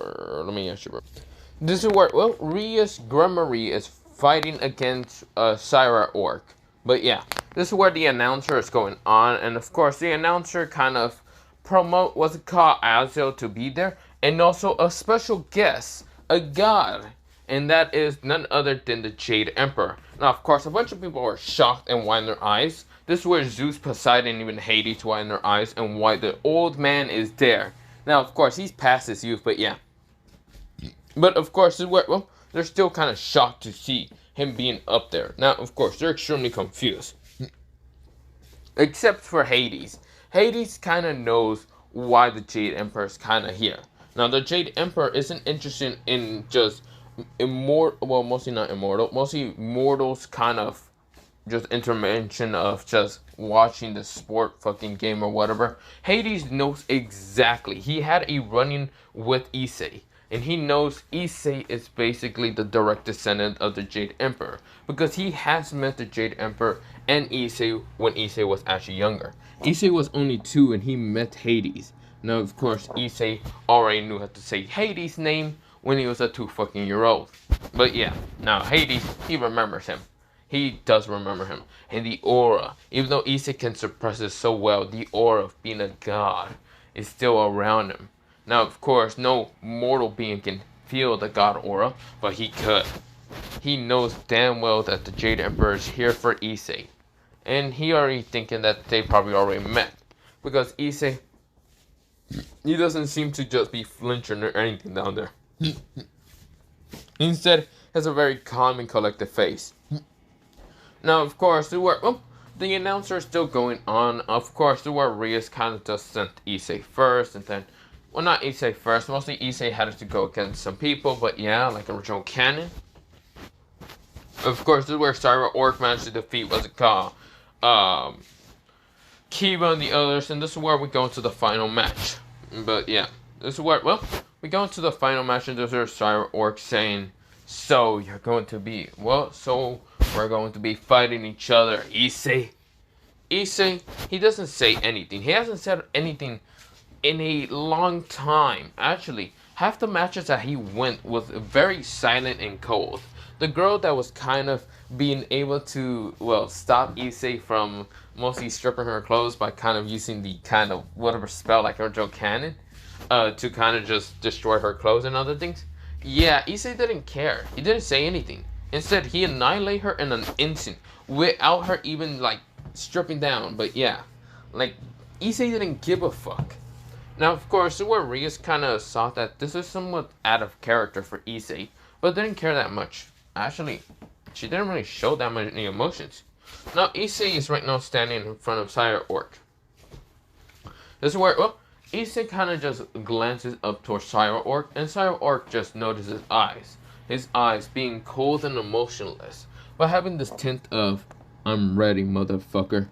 let me ask you, bro. This is where, well, Rias Grummery is fighting against Syra Orc. But yeah, this is where the announcer is going on. And of course, the announcer kind of promote, what's it called, Azil to be there. And also a special guest, a god. And that is none other than the Jade Emperor. Now, of course, a bunch of people are shocked and widen their eyes. This is where Zeus, Poseidon, and even Hades widen their eyes and why the old man is there. Now, of course, he's past his youth, but yeah. But, of course, this is where, well, they're still kind of shocked to see him being up there. Now, of course, they're extremely confused. Except for Hades. Hades kind of knows why the Jade Emperor is kind of here. Now, the Jade Emperor isn't interested in just immortal, well, mostly not immortal, mostly mortals kind of just intervention of just watching the sport fucking game or whatever. Hades knows exactly. He had a run-in with Issei. And he knows Issei is basically the direct descendant of the Jade Emperor. Because he has met the Jade Emperor and Issei when Issei was actually younger. Issei was only 2 and he met Hades. Now, of course, Issei already knew how to say Hades' name when he was a 2-fucking-year-old. But yeah, now Hades, he remembers him. He does remember him. And the aura, even though Issei can suppress it so well, the aura of being a god is still around him. Now, of course, no mortal being can feel the god aura, but he could. He knows damn well that the Jade Emperor is here for Issei. And he already thinking that they probably already met. Because Issei, he doesn't seem to just be flinching or anything down there. Instead, has a very calm and collected face. Now, of course, the announcer is still going on. Of course, the word Rias kind of just sent Issei first, and then, well, not Issei first. Mostly Issei had to go against some people, but yeah, like original canon. Of course, this is where Syra Orc managed to defeat, what's it called? Kiba and the others, and this is where we go into the final match. But yeah, this is where, well, we go into the final match, and this is Syra Orc saying, so you're going to be, well, so we're going to be fighting each other, Issei. Issei, he doesn't say anything. He hasn't said anything in a long time. Actually, half the matches that he went was very silent and cold. The girl that was kind of being able to, well, stop Issei from mostly stripping her clothes by kind of using the kind of whatever spell like original canon to kind of just destroy her clothes and other things. Yeah, Issei didn't care. He didn't say anything. Instead, he annihilated her in an instant without her even like stripping down. But yeah, like Issei didn't give a fuck. Now, of course, where Rias kind of saw that this is somewhat out of character for Issei, but didn't care that much. Actually, she didn't really show that many emotions. Now, Issei is right now standing in front of Syra Orc. This is where, well, Issei kind of just glances up towards Cyber-Orc, and Cyber-Orc just notices his eyes. His eyes being cold and emotionless, but having this tint of, I'm ready, motherfucker.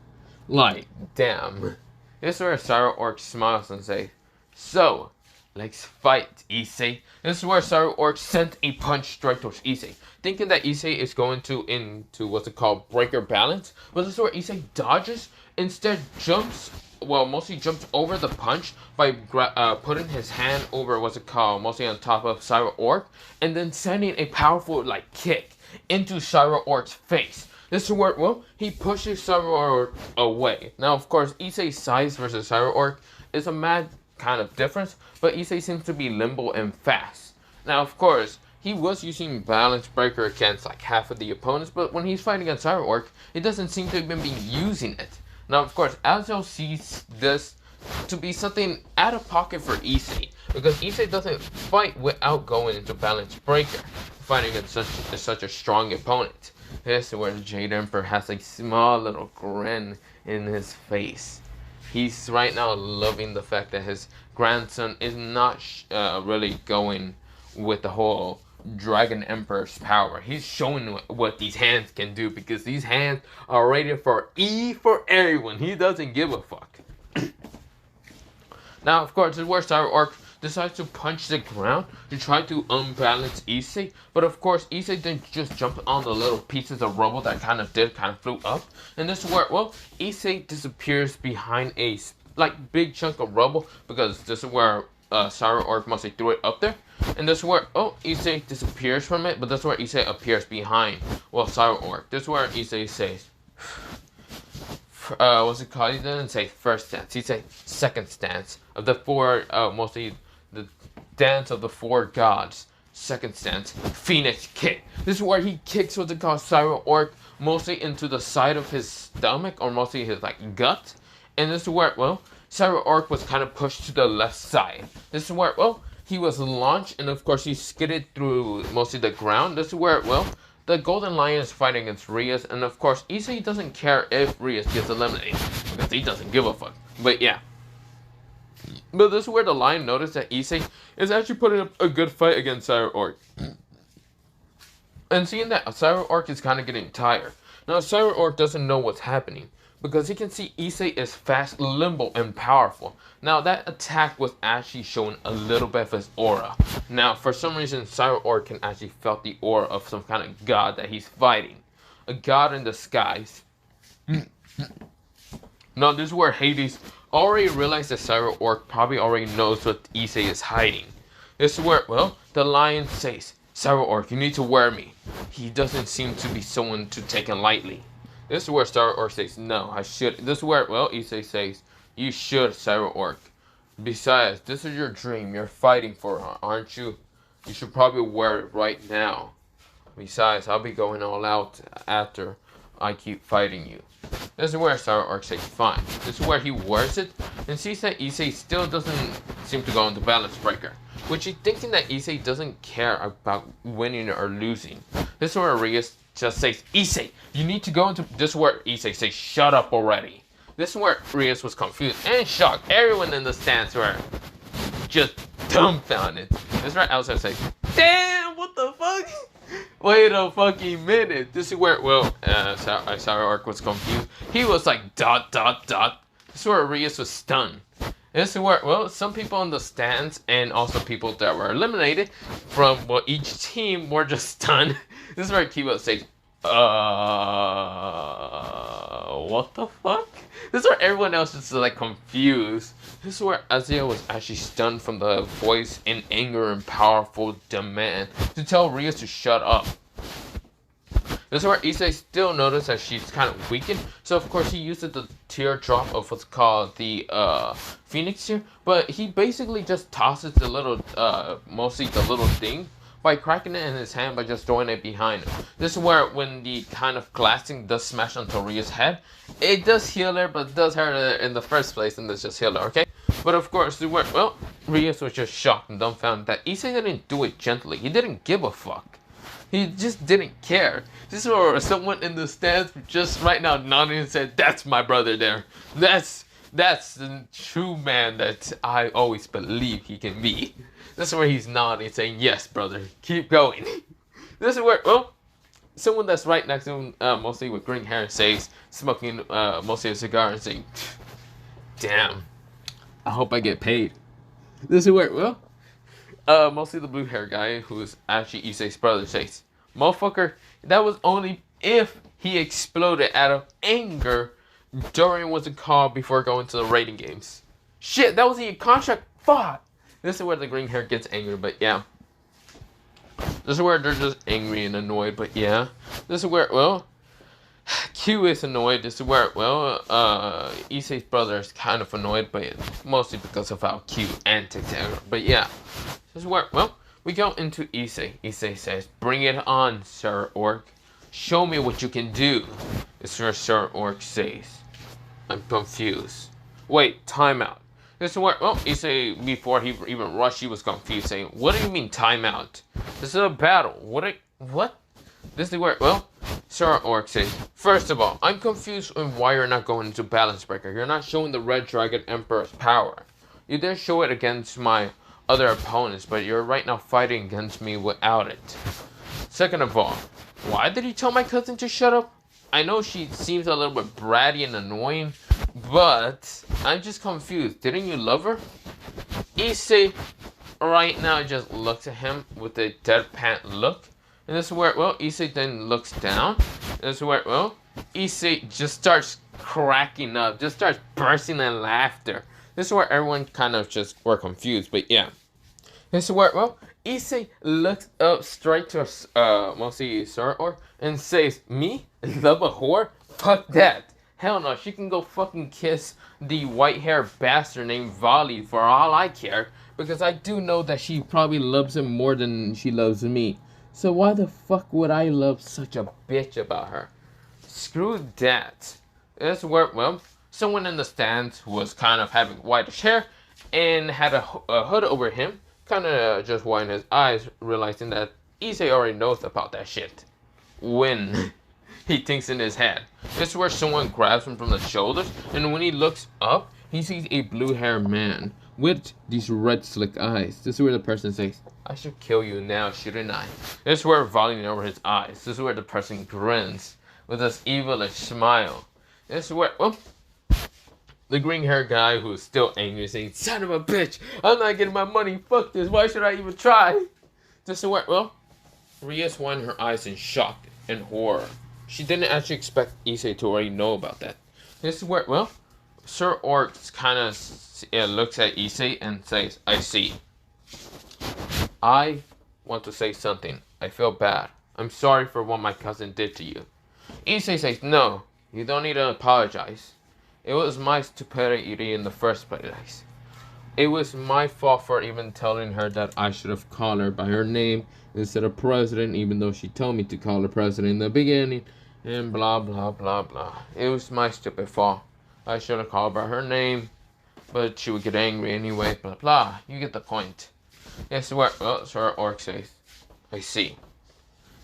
Like, damn. This is where Cyber-Orc smiles and says, so, let's fight, Issei. This is where Cyber-Orc sent a punch straight towards Issei, thinking that Issei is going into what's it called, breaker balance. But this is where Issei dodges, instead jumps, well, mostly jumps over the punch by putting his hand over what's it called, mostly on top of Cyber-Orc, and then sending a powerful, like, kick into Cyber-Orc's face. This is where, well, he pushes Cyber-Orc away. Now, of course, Issei's size versus Cyber-Orc is a mad kind of difference, but Issei seems to be limble and fast. Now, of course, he was using Balance Breaker against like half of the opponents, but when he's fighting against Cyber-Orc, it doesn't seem to even be using it. Now, of course, Azel sees this to be something out of pocket for Issei, because Issei doesn't fight without going into Balance Breaker, fighting against such a strong opponent. This is where Jade Emperor has a small little grin in his face. He's right now loving the fact that his grandson is not really going with the whole Dragon Emperor's power. He's showing what these hands can do, because these hands are rated for E for everyone. He doesn't give a fuck. Now, of course, this is where Cyber-Orc decides to punch the ground to try to unbalance Issei. But of course, Issei didn't just jump on the little pieces of rubble that kind of flew up. And this is where, well, Issei disappears behind a, like, big chunk of rubble, because this is where Cyber-Orc mostly threw it up there. And this is where, oh, Issei disappears from it, but this is where Issei appears behind, well, Cyber-Orc. This is where Issei says, what's it called? He didn't say first stance. He said second stance of the four, mostly the dance of the four gods. Second stance, Phoenix kick. This is where he kicks what's it called, Cyber-Orc, mostly into the side of his stomach, or mostly his like gut. And this is where, well, Cyber-Orc was kind of pushed to the left side. This is where, well, he was launched, and of course he skidded through mostly the ground. This is where, well, the Golden Lion is fighting against Rias, and of course, Issei doesn't care if Rias gets eliminated, because he doesn't give a fuck. But yeah. But this is where the Lion noticed that Issei is actually putting up a good fight against Cyber-Orc. And seeing that Cyber-Orc is kind of getting tired. Now, Cyber-Orc doesn't know what's happening, because he can see Issei is fast, limble, and powerful. Now, that attack was actually showing a little bit of his aura. Now, for some reason, Cyber-Orc can actually felt the aura of some kind of god that he's fighting. A god in disguise. Now, this is where Hades already realized that Cyber-Orc probably already knows what Issei is hiding. This is where, well, the Lion says, Cyber-Orc, you need to wear me. He doesn't seem to be someone to take it lightly. This is where Cyber-Orc says, no, I should. This is where, well, Issei says, you should, Cyber-Orc. Besides, this is your dream. You're fighting for her, aren't you? You should probably wear it right now. Besides, I'll be going all out after I keep fighting you. This is where Cyber-Orc says, fine. This is where he wears it, and sees that Issei still doesn't seem to go into Balance Breaker, which he's thinking that Issei doesn't care about winning or losing. This is where Rias just says, Issei, you need to go into... This is where Issei says, shut up already. This is where Rias was confused and shocked. Everyone in the stands were just dumbfounded. This is where Elsa says, damn, what the fuck? Wait a fucking minute. This is where, well, Cyber-Orc was confused. He was like, ... This is where Rias was stunned. This is where, well, some people in the stands and also people that were eliminated from, well, each team were just stunned. This is where Kiba says, what the fuck? This is where everyone else is like confused. This is where Azia was actually stunned from the voice in anger and powerful demand to tell Rias to shut up. This is where Issei still noticed that she's kind of weakened, so of course he uses the teardrop of what's called the Phoenix here, but he basically just tosses the little, mostly the little thing, by cracking it in his hand by just throwing it behind him. This is where when the kind of glassing does smash onto Ria's head, it does heal her, but it does hurt her in the first place, and does just heal her, okay? But of course, well, Rias was just shocked and dumbfounded that Issei didn't do it gently. He didn't give a fuck. He just didn't care. This is where someone in the stands just right now nodding and said, that's my brother there. That's That's the true man that I always believe he can be. This is where he's nodding, saying, yes, brother, keep going. This is where, well, someone that's right next to him, mostly with green hair, says, smoking mostly a cigar and saying, damn, I hope I get paid. This is where, well, mostly the blue hair guy, who is actually Issei's brother, says, motherfucker, that was only if he exploded out of anger during what's it called before going to the rating games. Shit, that was in your contract. Fuck. This is where the green hair gets angry, but yeah. This is where they're just angry and annoyed, but yeah. This is where, well, Q is annoyed. This is where, well, Issei's brother is kind of annoyed, but mostly because of how Q antics are. But yeah. This is where, well, we go into Issei. Issei says, bring it on, Sir Orc. Show me what you can do. This is where Sir Orc says, I'm confused. Wait, timeout. This is where, well, Issei, before he even rushed, he was confused, saying, what do you mean timeout? This is a battle. What? This is where, well, Sir Orc says, first of all, I'm confused on why you're not going into Balance Breaker. You're not showing the Red Dragon Emperor's power. You did show it against my other opponents, but you're right now fighting against me without it. Second of all, why did he tell my cousin to shut up? I know she seems a little bit bratty and annoying, but I'm just confused. Didn't you love her? Issei right now just looks at him with a deadpan look. And this is where, well, Issei then looks down. And this is where, well, Issei just starts cracking up, just starts bursting in laughter. This is where everyone kind of just were confused, but yeah. This is where, well, Issei looks up straight to mostly Sir Orc and says, me? Love a whore? Fuck that. Hell no, she can go fucking kiss the white-haired bastard named Volley for all I care, because I do know that she probably loves him more than she loves me. So why the fuck would I love such a bitch about her? Screw that. This is where, well, someone in the stands was kind of having whitish hair and had a hood over him, kind of just wiping his eyes, realizing that Issei already knows about that shit. When he thinks in his head. This is where someone grabs him from the shoulders, and when he looks up, he sees a blue-haired man with these red slick eyes. This is where the person says, I should kill you now, shouldn't I? This is where volume over his eyes. This is where the person grins with this evilish smile. This is where, well, the green-haired guy who is still angry saying, son of a bitch, I'm not getting my money, fuck this, why should I even try? This is where, well, Ria's winding her eyes in shock and horror. She didn't actually expect Issei to already know about that. This is where, well, Sir Orc kind of looks at Issei and says, I see. I want to say something. I feel bad. I'm sorry for what my cousin did to you. Issei says, no, you don't need to apologize. It was my stupidity in the first place. It was my fault for even telling her that I should have called her by her name instead of president, even though she told me to call her president in the beginning, and blah, blah, blah, blah. It was my stupid fault. I should have called her by her name, but she would get angry anyway, blah, blah. You get the point. Yes, well, Sir Orc says, I see.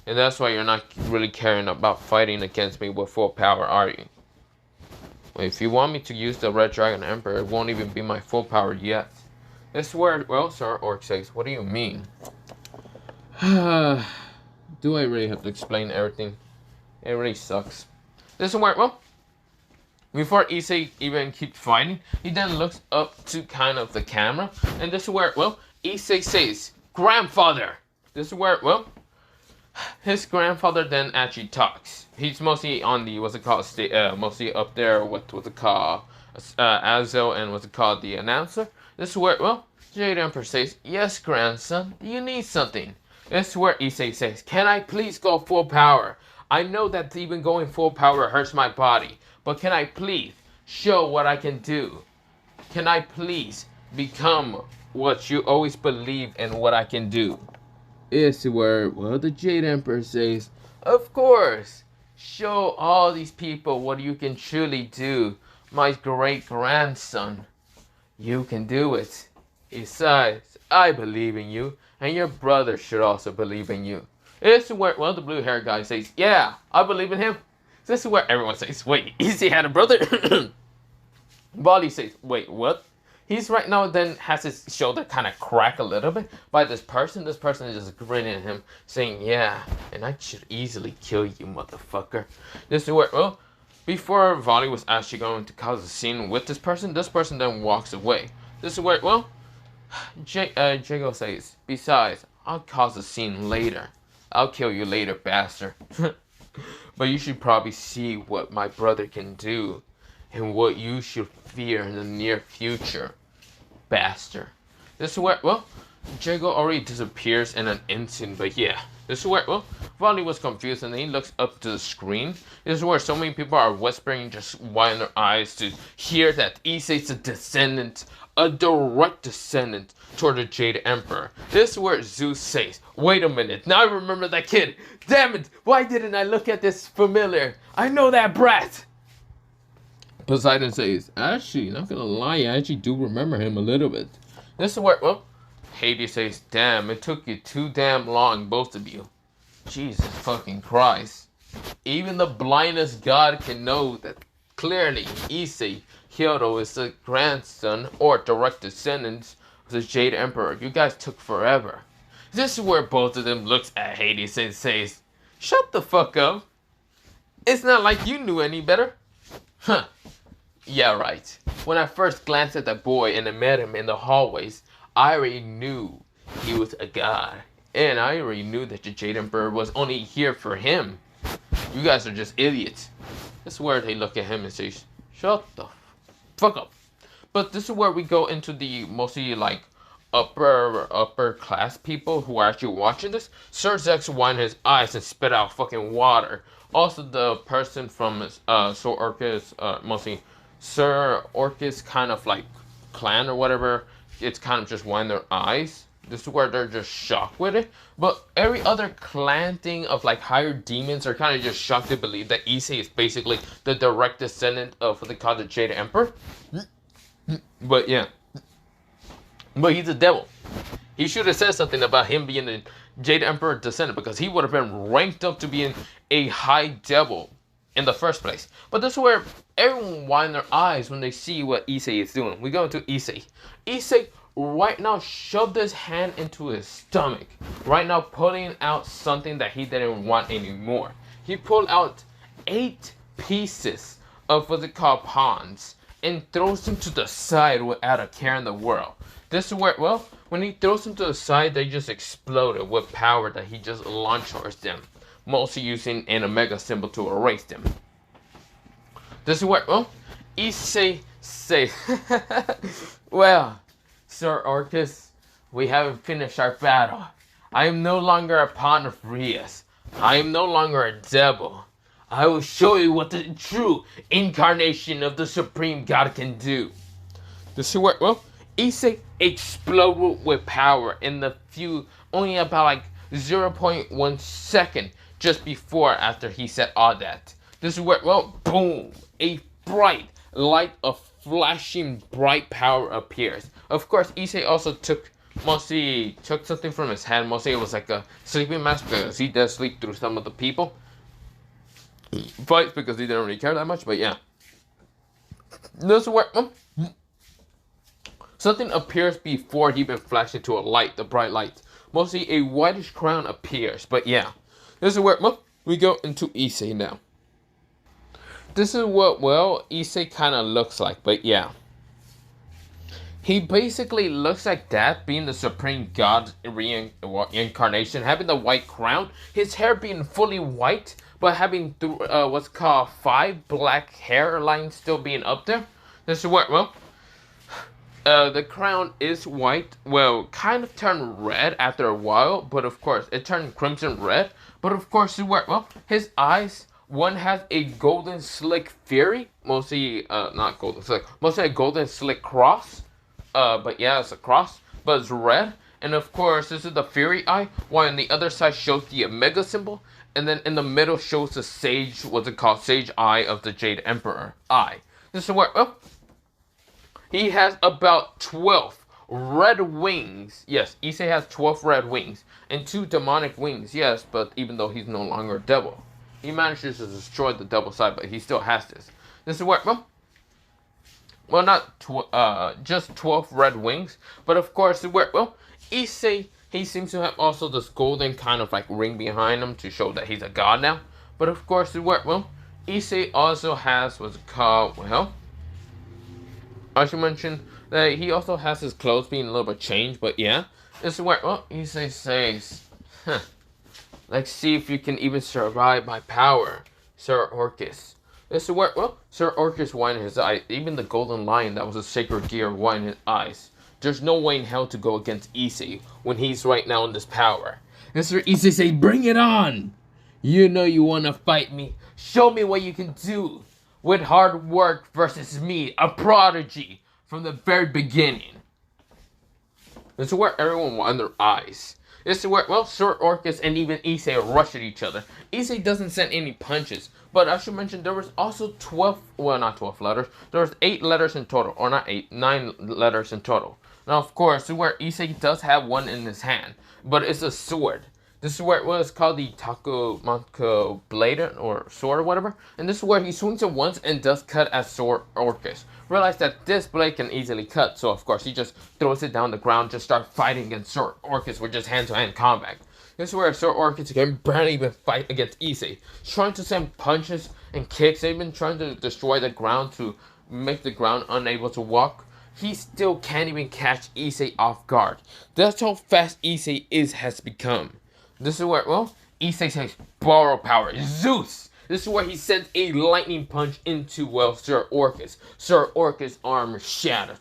And that's why you're not really caring about fighting against me with full power, are you? If you want me to use the Red Dragon Emperor, it won't even be my full power yet. This is where, well, Sir Orc says, what do you mean? Do I really have to explain everything? It really sucks. This is where, well, before Issei even keeps fighting, he then looks up to kind of the camera, and this is where, well, Issei says, grandfather! This is where, well, his grandfather then actually talks. He's mostly on the, what's it called, mostly up there, what's it called, Azo, and what's it called, the announcer. This is where, well, Jade Emperor says, yes, grandson, you need something. This is where Issei says, can I please go full power? I know that even going full power hurts my body, but can I please show what I can do? Can I please become what you always believe in what I can do? This is where, well, the Jade Emperor says, of course, show all these people what you can truly do, my great-grandson. You can do it. Besides, I believe in you, and your brother should also believe in you. This is where, well, the blue-haired guy says, yeah, I believe in him. This is where everyone says, wait, Issei had a brother? Wally says, wait, what? He's right now then has his shoulder kind of crack a little bit by this person. This person is just grinning at him, saying, yeah, and I should easily kill you, motherfucker. This is where, well, before Wally was actually going to cause a scene with this person then walks away. This is where, well, Jago says, besides, I'll cause a scene later. I'll kill you later, bastard. But you should probably see what my brother can do and what you should fear in the near future, bastard. This is where, well, Jago already disappears in an instant, but yeah. This is where, well, Wally was confused and then he looks up to the screen. This is where so many people are whispering, just widening their eyes to hear that Issei's a descendant, a direct descendant toward the Jade Emperor. This is where Zeus says, wait a minute, now I remember that kid. Damn it, why didn't I look at this familiar? I know that brat. Poseidon says, actually, not gonna lie, I actually do remember him a little bit. This is where, well, Hades says, damn, it took you too damn long, both of you. Jesus fucking Christ. Even the blindest god can know that clearly Issei Hyodo is the grandson or direct descendant of the Jade Emperor. You guys took forever. This is where both of them looks at Hades and says, shut the fuck up. It's not like you knew any better. Huh. Yeah, right. When I first glanced at that boy and I met him in the hallways, I already knew he was a god. And I already knew that the Jade Emperor was only here for him. You guys are just idiots. This is where they look at him and say, shut the fuck up. But this is where we go into the mostly like upper class people who are actually watching this. Sir Zex whined his eyes and spit out fucking water. Also the person from Sir Orcus, mostly Sir Orcus kind of like clan or whatever, it's kind of just winding their eyes. This is where they're just shocked with it. But every other clan thing of like higher demons are kind of just shocked to believe that Issei is basically the direct descendant of what they call the Jade Emperor. But yeah. But he's a devil. He should have said something about him being the Jade Emperor descendant, because he would have been ranked up to being a high devil in the first place. But this is where everyone wind their eyes when they see what Issei is doing. We go into Issei. Issei right now shoved his hand into his stomach. Right now pulling out something that he didn't want anymore. He pulled out 8 pieces of what they call pawns and throws them to the side without a care in the world. This is where, well, when he throws them to the side, they just exploded with power that he just launched towards them. Mostly using an omega symbol to erase them. This is where, well, Issei say, well, Sir Orcus, we haven't finished our battle. I am no longer a pawn of Rias. I am no longer a devil. I will show you what the true incarnation of the Supreme God can do. This is where, well, Issei exploded with power in the only about like 0.1 second just before after he said all that. This is where, well, boom, a bright light of flashing bright power appears. Of course, Issei also took something from his hand. Mostly it was like a sleeping mask, because he does sleep through some of the people. Fights because he didn't really care that much, but yeah. This is where something appears before he even flashed into a light, the bright light. Mostly a whitish crown appears, but yeah. This is where we go into Issei now. This is what, well, Issei kind of looks like, but yeah. He basically looks like that, being the Supreme God reincarnation, having the white crown, his hair being fully white, but having what's called 5 black hairlines still being up there. This is where, well, the crown is white, well, kind of turned red after a while, but of course, it turned crimson red, but of course, this is where, well, his eyes, one has a golden slick fury, mostly, not golden slick, mostly a golden slick cross, but yeah, it's a cross, but it's red, and of course, this is the fury eye, while on the other side shows the omega symbol, and then in the middle shows the sage, what's it called, sage eye of the Jade Emperor eye. This is where, well, he has about 12 red wings. Yes, Issei has 12 red wings. And 2 demonic wings, yes, but even though he's no longer a devil. He manages to destroy the devil side, but he still has this. This is where, well, well, not just 12 red wings, but of course, where, well, Issei, he seems to have also this golden kind of like ring behind him to show that he's a god now. But of course, where, well, Issei also has what's called, well, I should mention that he also has his clothes being a little bit changed, but yeah, this is where, well, Issei says, huh, like, see if you can even survive my power, Sir Orcus. This is where, well, Sir Orcus widened his eyes. Even the golden lion that was a sacred gear widened his eyes. There's no way in hell to go against Issei when he's right now in this power. And Sir Issei say, bring it on! You know you want to fight me. Show me what you can do. With hard work versus me, a prodigy, from the very beginning. This is where everyone widened their eyes. This is where, well, Sir Orcus and even Issei rush at each other. Issei doesn't send any punches, but I should mention there was also 12, well, not 12 letters. There was 8 letters in total, or not 8, 9 letters in total. Now, of course, this is where Issei does have one in his hand, but it's a sword. This is where, well, it's called the Takumanko blade or sword or whatever. And this is where he swings it once and does cut at Sir Orcus. Realize that this blade can easily cut, so of course he just throws it down the ground, just start fighting against Sir Orcus with just hand-to-hand combat. This is where Sir Orcus can barely even fight against Issei. He's trying to send punches and kicks, even trying to destroy the ground to make the ground unable to walk. He still can't even catch Issei off guard. That's how fast Issei has become. This is where, well, Issei says, borrow power, Zeus! This is where he sends a lightning punch into, well, Sir Orcus. Sir Orcus' armor shatters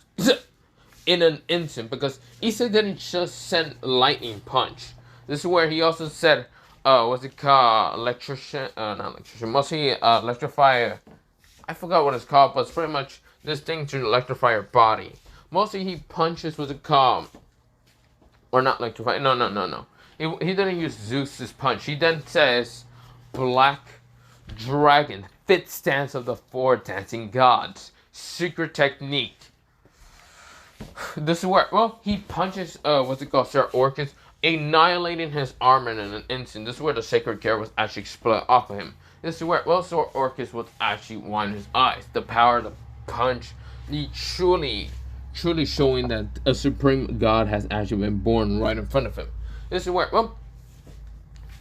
in an instant because Issei didn't just send lightning punch. This is where he also said, what's it called, electrician, not electrician, mostly electrify, I forgot what it's called, but it's pretty much this thing to electrify your body. Mostly he punches, what's it called, or not electrify, no. He didn't use Zeus's punch. He then says, Black Dragon, fit stance of the 4 dancing gods. Secret technique. This is where, well, he punches, Sir Orcus, annihilating his armor in an instant. This is where the sacred gear was actually split off of him. This is where, well, Sir Orcus was actually winding his eyes. The power, the punch, the truly showing that a supreme god has actually been born right in front of him. This is where, well,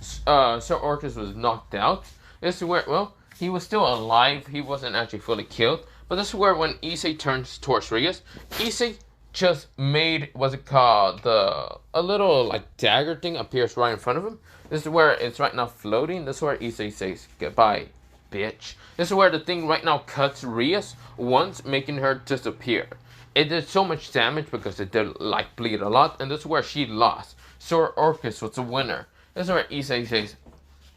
Sir Orcus was knocked out. This is where, well, he was still alive. He wasn't actually fully killed. But this is where when Issei turns towards Rias, Issei just made, a little, like, dagger thing appears right in front of him. This is where it's right now floating. This is where Issei says, goodbye, bitch. This is where the thing right now cuts Rias once, making her disappear. It did so much damage because it did, like, bleed a lot. And this is where she lost. Sir Orcus was the winner. This is where Issei says,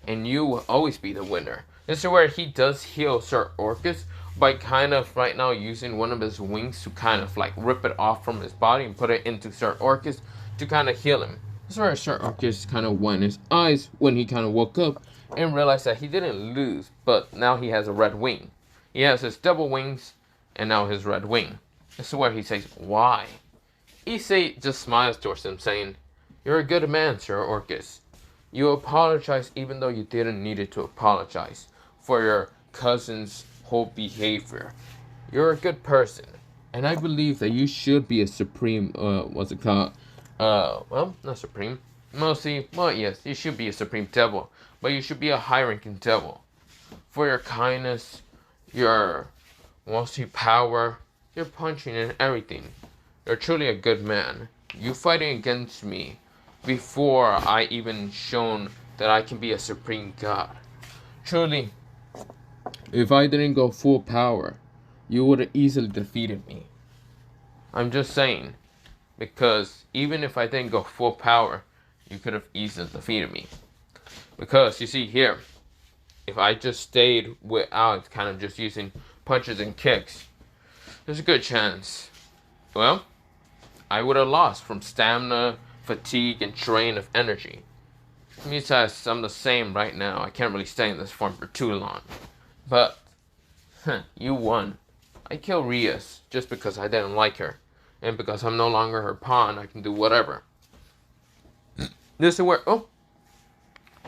and you will always be the winner. This is where he does heal Sir Orcus by kind of right now using one of his wings to kind of like rip it off from his body and put it into Sir Orcus to kind of heal him. This is where Sir Orcus kind of went his eyes when he kind of woke up and realized that he didn't lose, but now he has a red wing. He has his double wings and now his red wing. This is where he says, why? Issei just smiles towards him saying, you're a good man, Sir Orcus. You apologize even though you didn't need to apologize for your cousin's whole behavior. You're a good person. And I believe that you should be a supreme, well, not supreme. Mostly, well, yes, you should be a supreme devil. But you should be a high-ranking devil. For your kindness, your mostly power, your punching and everything. You're truly a good man. You fighting against me before I even shown that I can be a supreme god. Truly, if I didn't go full power, you would have easily defeated me. I'm just saying, because even if I didn't go full power, you could have easily defeated me. Because, you see here, if I just stayed without kind of just using punches and kicks, there's a good chance, well, I would have lost from stamina, fatigue, and drain of energy. Besides, I'm the same right now. I can't really stay in this form for too long. But, you won. I killed Rias just because I didn't like her. And because I'm no longer her pawn, I can do whatever. This is where,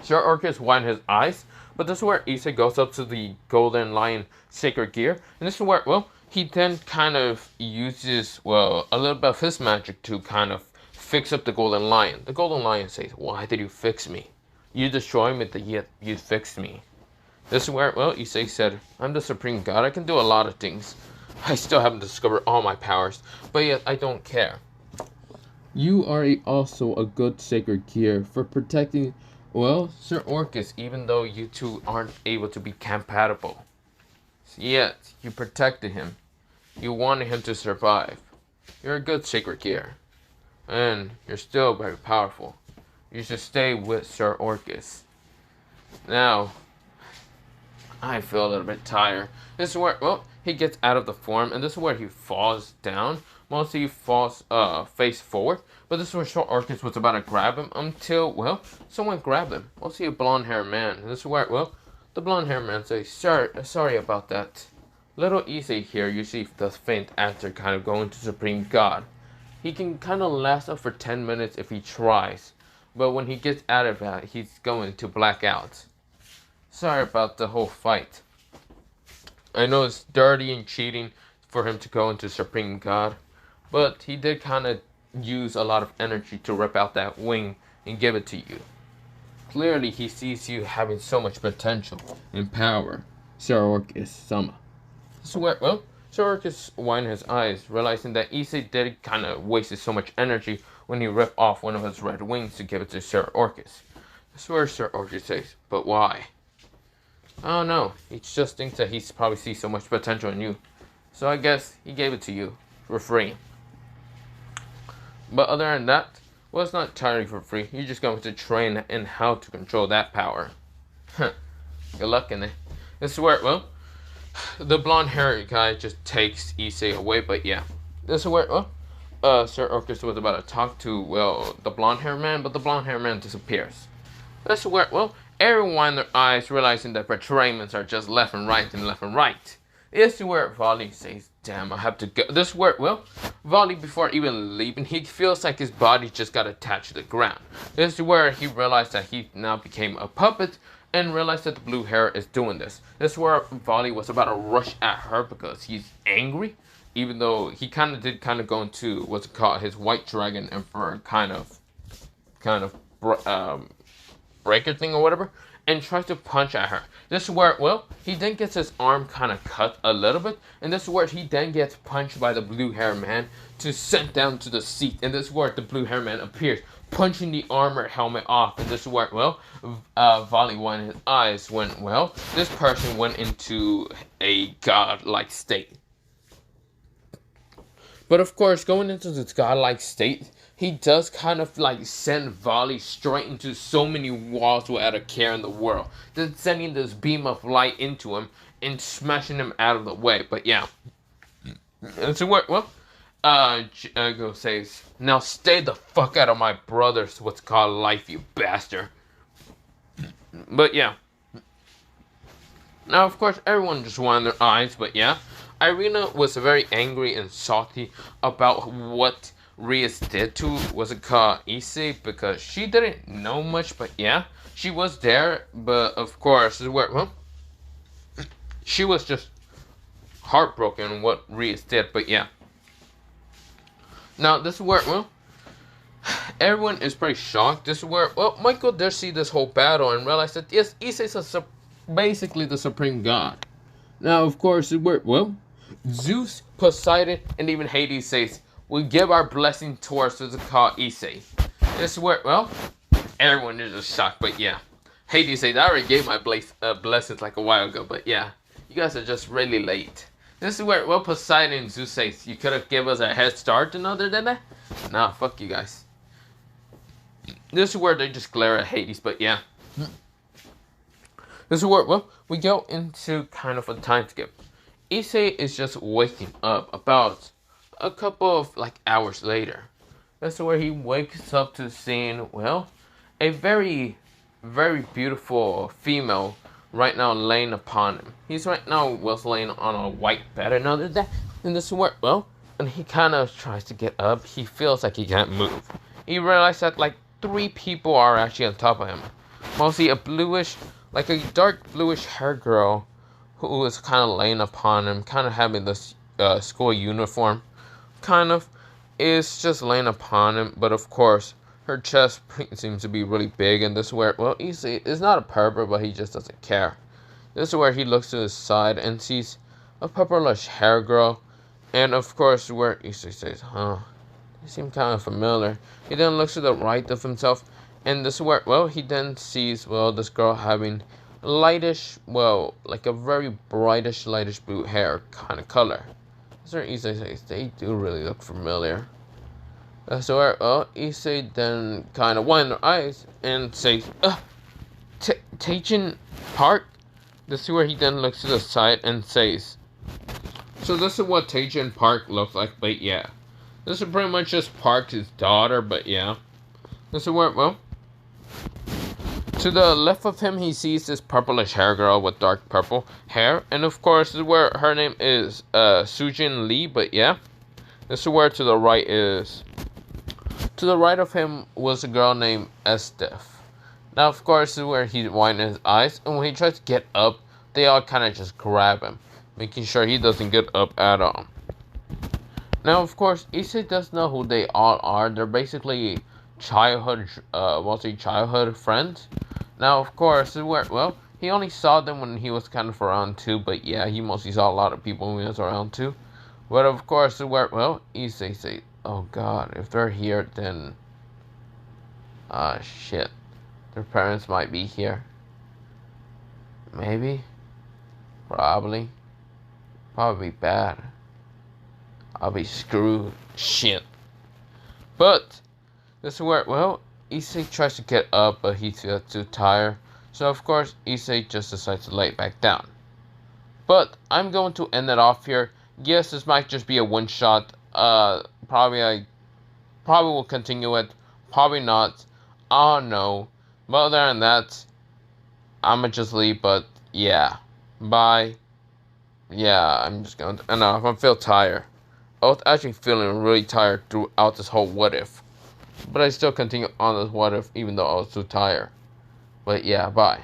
Sir Orcus widened his eyes. But this is where Issei goes up to the golden lion sacred gear. And this is where, well, he then kind of uses, well, a little bit of his magic to kind of fix up the Golden Lion. The Golden Lion says, "Why did you fix me? You destroyed me, yet you fixed me." This is where, well, Issei said, "I'm the Supreme God. I can do a lot of things. I still haven't discovered all my powers, but yet I don't care. You are also a good sacred gear for protecting, well, Sir Orcus, even though you two aren't able to be compatible. Yet, you protected him. You wanted him to survive. You're a good sacred gear. And you're still very powerful. You should stay with Sir Orcus. Now, I feel a little bit tired." This is where, well, he gets out of the form, and this is where he falls down. Mostly he falls face forward, but this is where Sir Orcus was about to grab him until, well, someone grabbed him. Mostly a blonde-haired man. And this is where, well, the blonde-haired man says, sorry about that. Little Issei here usually does faint after kind of going to Supreme God. He can kind of last up for 10 minutes if he tries, but when he gets out of that, he's going to black out. Sorry about the whole fight. I know it's dirty and cheating for him to go into Supreme God, but he did kind of use a lot of energy to rip out that wing and give it to you. Clearly, he sees you having so much potential and power, Sir Orcus-sama. So, well, Sir Orcus widened his eyes, realizing that Issei did kind of wasted so much energy when he ripped off one of his red wings to give it to Sir Orcus. That's where Sir Orcus says, "But why?" "I don't know. He just thinks that he probably sees so much potential in you. So I guess he gave it to you for free." But other than that, well, it's not entirely for free. You're just going to train in how to control that power. Good luck in it. This is where, well, the blonde-haired guy just takes Issei away, but yeah. This is where, well, Sir Orcus was about to talk to, well, the blonde-haired man, but the blonde-haired man disappears. This is where, well, everyone in their eyes realizing that betrayals are just left and right and left and right. This is where Volley says, "Damn, I have to go." This is where, well, Volley, before even leaving, he feels like his body just got attached to the ground. This is where he realized that he now became a puppet and realized that the blue hair is doing this. This is where Volley was about to rush at her because he's angry, even though he did go into what's it called, his White Dragon Emperor kind of breaker thing or whatever, and tries to punch at her. This is where, well, he then gets his arm kind of cut a little bit, and this is where he then gets punched by the blue-haired man to sent down to the seat, and this is where the blue-haired man appears, punching the armor helmet off, and this is where, well, Volley won his eyes when, well, this person went into a godlike state. But of course, going into this godlike state, he does kind of like send Volley straight into so many walls without a care in the world. Then sending this beam of light into him and smashing him out of the way. But yeah. And so what, well, Jago says, "Now stay the fuck out of my brother's what's called life, you bastard." But yeah. Now, of course, everyone just wanted their eyes, but yeah. Irina was very angry and salty about what Rias did to, was it called, Issei, because she didn't know much, but yeah, she was there, but of course, well, she was just heartbroken what Rias did, but yeah. Now, this is where, well, everyone is pretty shocked. This is where, well, Michael does see this whole battle and realize that, yes, Issei is basically the supreme god. Now, of course, well, Zeus, Poseidon, and even Hades says, "We give our blessing towards what's called Issei." This is where, well, everyone is just shocked, but yeah. Hades says, "I already gave my blessings like a while ago, but yeah, you guys are just really late." This is where, well, Poseidon and Zeus says, "You could have given us a head start and other than that." Nah, fuck you guys. This is where they just glare at Hades, but yeah. This is where, well, we go into kind of a time skip. Issei is just waking up about a couple of like hours later. That's where he wakes up to seeing, well, a very, very beautiful female right now laying upon him. He's right now was laying on a white bed and other than that. And this is where, well, and he kind of tries to get up. He feels like he can't move. He realizes that like 3 people are actually on top of him. Mostly a bluish, like a dark bluish hair girl who is kind of laying upon him, kind of having this school uniform, kind of, is just laying upon him. But of course, her chest seems to be really big, and this is where, well, Issei is not a pervert, but he just doesn't care. This is where he looks to his side and sees a purplish hair girl, and of course, where Issei says, "Huh, they seem kind of familiar." He then looks to the right of himself, and this is where, well, he then sees, well, this girl having lightish, well, like a very brightish, lightish blue hair kind of color. Sir Issei says, "They do really look familiar." So where, well, Issei then kind of winds her eyes and says, Taijin Park? This is where he then looks to the side and says, so this is what Taijin Park looks like, but yeah. This is pretty much just Park, his daughter, but yeah. This is where, well, to the left of him, he sees this purplish hair girl with dark purple hair. And of course, this is where her name is Sujin Lee, but yeah. This is where to the right is. To the right of him was a girl named Estef. Now, of course, this is where he widens his eyes. And when he tries to get up, they all kind of just grab him, making sure he doesn't get up at all. Now, of course, Issei does know who they all are. They're basically childhood friends. Now, of course, where, well, he only saw them when he was kind of around 2, but yeah, he mostly saw a lot of people when he was around 2. But of course, where, well, Issei say, oh god, if they're here, then, shit, their parents might be here. Maybe, probably bad. I'll be screwed. Shit. But this is where, well, Issei tries to get up, but he feels too tired. So, of course, Issei just decides to lay back down. But I'm going to end it off here. Yes, this might just be a one-shot. Probably will continue it. Probably not. I don't know. But other than that, I'ma just leave. But, yeah. Bye. Yeah, I'm just going to... I know, I feel tired. I was actually feeling really tired throughout this whole what if. But I still continue on this what if even though I was too tired. But yeah, bye.